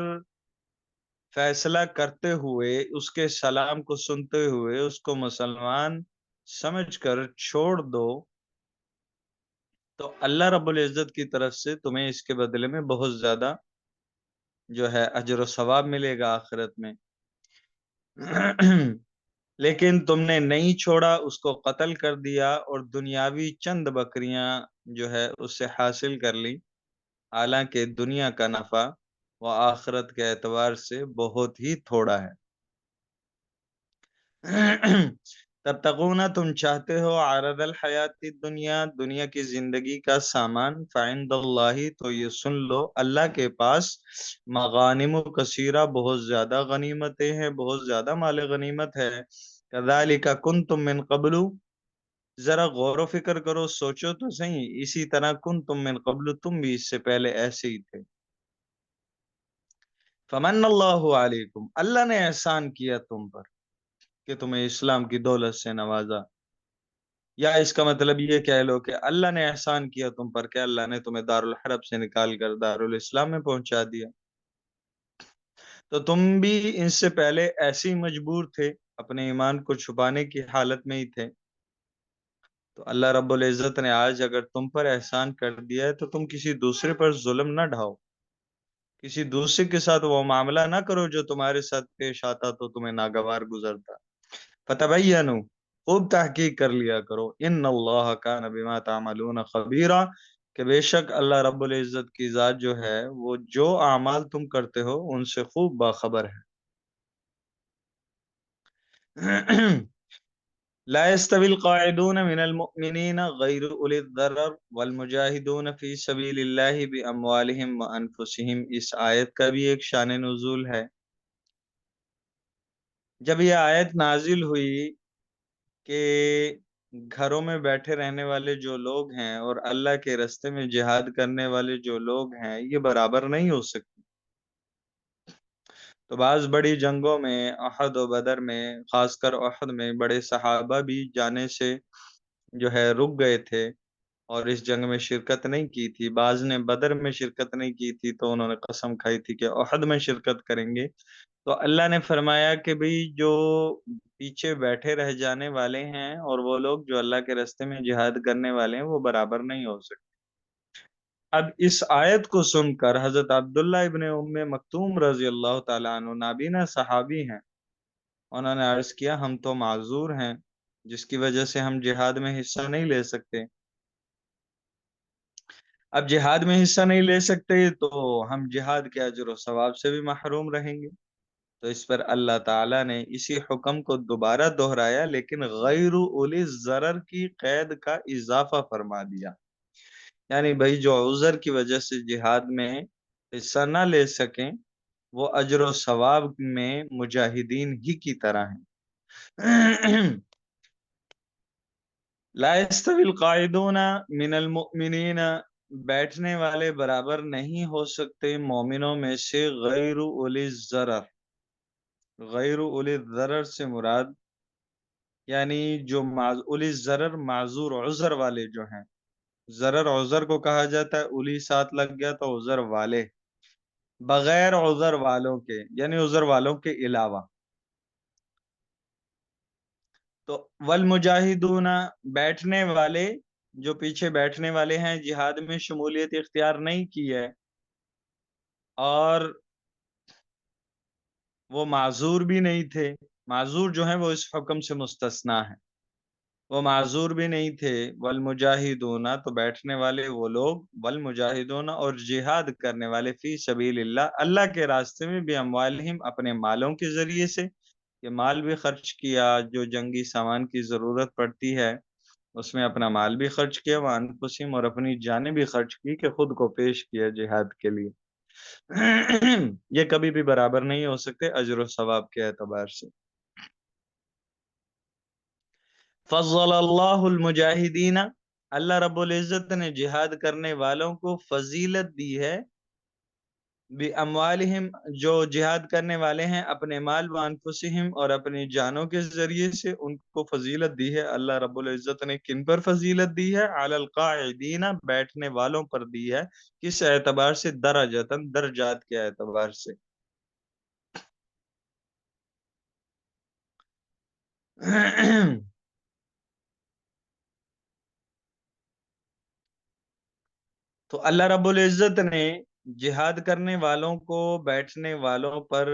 فیصلہ کرتے ہوئے، اس کے سلام کو سنتے ہوئے اس کو مسلمان سمجھ کر چھوڑ دو، تو اللہ رب العزت کی طرف سے تمہیں اس کے بدلے میں بہت زیادہ جو ہے اجر و ثواب ملے گا آخرت میں. لیکن تم نے نہیں چھوڑا، اس کو قتل کر دیا اور دنیاوی چند بکریاں جو ہے اس سے حاصل کر لی، حالانکہ دنیا کا نفع وہ آخرت کے اعتبار سے بہت ہی تھوڑا ہے. تبتغون، تم چاہتے ہو عرض الحیات الدنیا، دنیا کی زندگی کا سامان. فعند اللہ، تو یہ سن لو اللہ کے پاس مغانم کثیرہ، بہت زیادہ غنیمتیں ہیں، بہت زیادہ مال غنیمت ہے. کذالک کنتم من قبل، ذرا غور و فکر کرو، سوچو تو صحیح، اسی طرح کنتم من قبل، تم بھی اس سے پہلے ایسے ہی تھے. فمن اللہ علیکم، اللہ نے احسان کیا تم پر کہ تمہیں اسلام کی دولت سے نوازا. یا اس کا مطلب یہ کہہ لو کہ اللہ نے احسان کیا تم پر کہ اللہ نے تمہیں دارالحرب سے نکال کر دارالاسلام میں پہنچا دیا. تو تم بھی ان سے پہلے ایسے ہی مجبور تھے، اپنے ایمان کو چھپانے کی حالت میں ہی تھے. تو اللہ رب العزت نے آج اگر تم پر احسان کر دیا ہے تو تم کسی دوسرے پر ظلم نہ ڈھاؤ، کسی دوسرے کے ساتھ وہ معاملہ نہ کرو جو تمہارے ساتھ پیش آتا تو تمہیں ناگوار گزرتا. فتبینوا، خوب تحقیق کر لیا کرو. ان اللہ کان بما تعملون خبیرا، کہ بے شک اللہ رب العزت کی ذات جو ہے وہ جو اعمال تم کرتے ہو ان سے خوب باخبر ہے. لا يستوي القاعدون من المؤمنين غير أولي الضرر والمجاهدون في سبيل الله بأموالهم وأنفسهم، اس آیت کا بھی ایک شان نزول ہے. جب یہ آیت نازل ہوئی کہ گھروں میں بیٹھے رہنے والے جو لوگ ہیں اور اللہ کے راستے میں جہاد کرنے والے جو لوگ ہیں یہ برابر نہیں ہو سکتے. تو بعض بڑی جنگوں میں، احد و بدر میں، خاص کر احد میں بڑے صحابہ بھی جانے سے جو ہے رک گئے تھے اور اس جنگ میں شرکت نہیں کی تھی. بعض نے بدر میں شرکت نہیں کی تھی تو انہوں نے قسم کھائی تھی کہ احد میں شرکت کریں گے. تو اللہ نے فرمایا کہ بھئی جو پیچھے بیٹھے رہ جانے والے ہیں اور وہ لوگ جو اللہ کے راستے میں جہاد کرنے والے ہیں وہ برابر نہیں ہو سکتے. اب اس آیت کو سن کر حضرت عبداللہ ابن ام مکتوم رضی اللہ تعالیٰ عنہ نابینا صحابی ہیں، انہوں نے عرض کیا ہم تو معذور ہیں جس کی وجہ سے ہم جہاد میں حصہ نہیں لے سکتے. اب جہاد میں حصہ نہیں لے سکتے تو ہم جہاد کے اجر و ثواب سے بھی محروم رہیں گے. تو اس پر اللہ تعالیٰ نے اسی حکم کو دوبارہ دہرایا، لیکن غیر اولی ضرر کی قید کا اضافہ فرما دیا. یعنی بھائی جو عذر کی وجہ سے جہاد میں حصہ نہ لے سکیں وہ اجر و ثواب میں مجاہدین ہی کی طرح ہیں. لا يستوي القاعدون من المؤمنین، بیٹھنے والے برابر نہیں ہو سکتے مومنوں میں سے غیر اولی الضرر. غیر اولی الضرر سے مراد یعنی جو اولی الضرر معذور عذر والے جو ہیں. ضرر عذر کو کہا جاتا ہے، اولی ساتھ لگ گیا تو عذر والے، بغیر عذر والوں کے یعنی عذر والوں کے علاوہ. تو والمجاہدون بیٹھنے والے، جو پیچھے بیٹھنے والے ہیں، جہاد میں شمولیت اختیار نہیں کی ہے اور وہ معذور بھی نہیں تھے، معذور جو ہیں وہ اس حکم سے مستثنا ہے، وہ معذور بھی نہیں تھے، والمجاہدون تو بیٹھنے والے وہ لوگ، والمجاہدون اور جہاد کرنے والے فی سبیل اللہ، اللہ کے راستے میں، باموالہم اپنے مالوں کے ذریعے سے، کہ مال بھی خرچ کیا، جو جنگی سامان کی ضرورت پڑتی ہے اس میں اپنا مال بھی خرچ کیا، وانفسہم اور اپنی جانیں بھی خرچ کی، کہ خود کو پیش کیا جہاد کے لیے۔ یہ کبھی بھی برابر نہیں ہو سکتے اجر و ثواب کے اعتبار سے۔ فضل اللہ المجاہدین، اللہ رب العزت نے جہاد کرنے والوں کو فضیلت دی ہے، باموالہم جو جہاد کرنے والے ہیں اپنے مال، وانفسہم اور اپنی جانوں کے ذریعے سے ان کو فضیلت دی ہے۔ اللہ رب العزت نے کن پر فضیلت دی ہے؟ علی القاعدین، بیٹھنے والوں پر دی ہے۔ کس اعتبار سے؟ درجتاً، درجات کے اعتبار سے۔ تو اللہ رب العزت نے جہاد کرنے والوں کو بیٹھنے والوں پر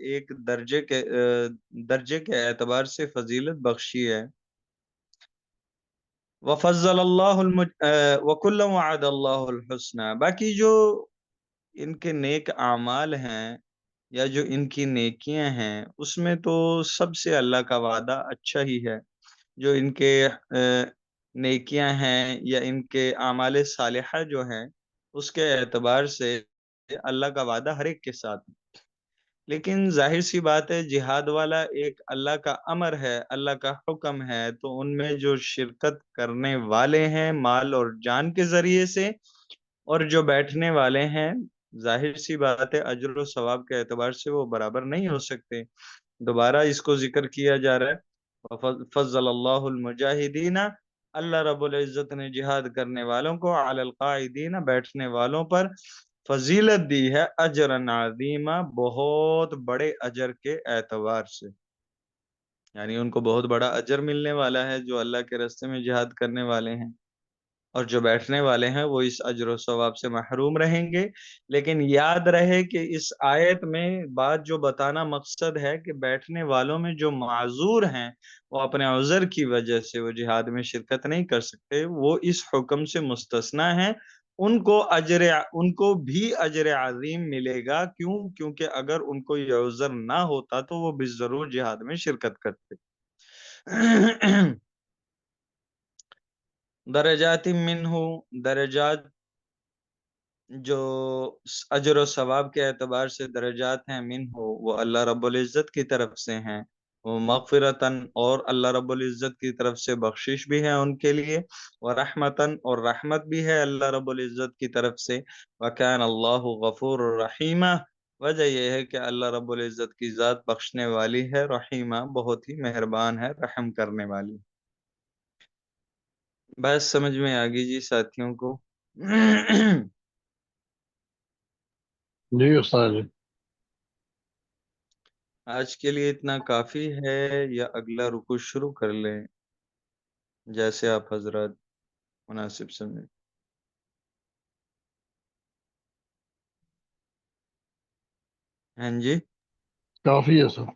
ایک درجے کے اعتبار سے فضیلت بخشی ہے۔ وفضل اللہ وکل وعد اللہ الحسنى، باقی جو ان کے نیک اعمال ہیں یا جو ان کی نیکیاں ہیں اس میں تو سب سے اللہ کا وعدہ اچھا ہی ہے۔ جو ان کے نیکیاں ہیں یا ان کے اعمال صالحہ جو ہیں اس کے اعتبار سے اللہ کا وعدہ ہر ایک کے ساتھ ہے۔ لیکن ظاہر سی بات ہے جہاد والا ایک اللہ کا امر ہے، اللہ کا حکم ہے، تو ان میں جو شرکت کرنے والے ہیں مال اور جان کے ذریعے سے، اور جو بیٹھنے والے ہیں، ظاہر سی بات ہے اجر و ثواب کے اعتبار سے وہ برابر نہیں ہو سکتے۔ دوبارہ اس کو ذکر کیا جا رہا ہے، فضل اللہ المجاہدین، اللہ رب العزت نے جہاد کرنے والوں کو، علی القاعدین بیٹھنے والوں پر، فضیلت دی ہے، اجرا عظیما بہت بڑے اجر کے اعتبار سے، یعنی ان کو بہت بڑا اجر ملنے والا ہے جو اللہ کے راستے میں جہاد کرنے والے ہیں، اور جو بیٹھنے والے ہیں وہ اس اجر و ثواب سے محروم رہیں گے۔ لیکن یاد رہے کہ اس آیت میں بات جو بتانا مقصد ہے کہ بیٹھنے والوں میں جو معذور ہیں وہ اپنے عذر کی وجہ سے وہ جہاد میں شرکت نہیں کر سکتے، وہ اس حکم سے مستثنا ہیں، ان کو بھی اجر عظیم ملے گا۔ کیوں؟ کیونکہ اگر ان کو یہ عذر نہ ہوتا تو وہ بالضرور جہاد میں شرکت کرتے۔ درجات منہ، درجات جو اجر و ثواب کے اعتبار سے درجات ہیں، منہ وہ اللہ رب العزت کی طرف سے ہیں، وہ مغفرتاً اور اللہ رب العزت کی طرف سے بخشش بھی ہے ان کے لیے، ورحمتاً اور رحمت بھی ہے اللہ رب العزت کی طرف سے، وکان اللہ غفور الرحیمہ، وجہ یہ ہے کہ اللہ رب العزت کی ذات بخشنے والی ہے، رحیمہ بہت ہی مہربان ہے، رحم کرنے والی۔ بس سمجھ میں آ گئی جی ساتھیوں کو؟ جی استاد جی۔ آج کے لیے اتنا کافی ہے یا اگلا رکوع شروع کر لیں؟ جیسے آپ حضرات مناسب سمجھیں۔ ہاں جی، کافی ہے سر۔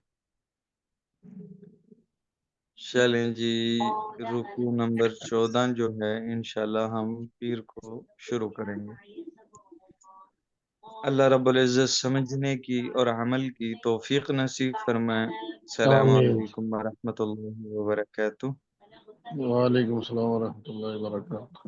چلیں جی، رکوع نمبر 14 جو ہے انشاءاللہ ہم پیر کو شروع کریں گے۔ اللہ رب العزت سمجھنے کی اور عمل کی توفیق نصیب فرمائے۔ السلام آمین۔ علیکم ورحمۃ اللہ وبرکاتہ۔ وعلیکم السلام ورحمۃ اللہ وبرکاتہ۔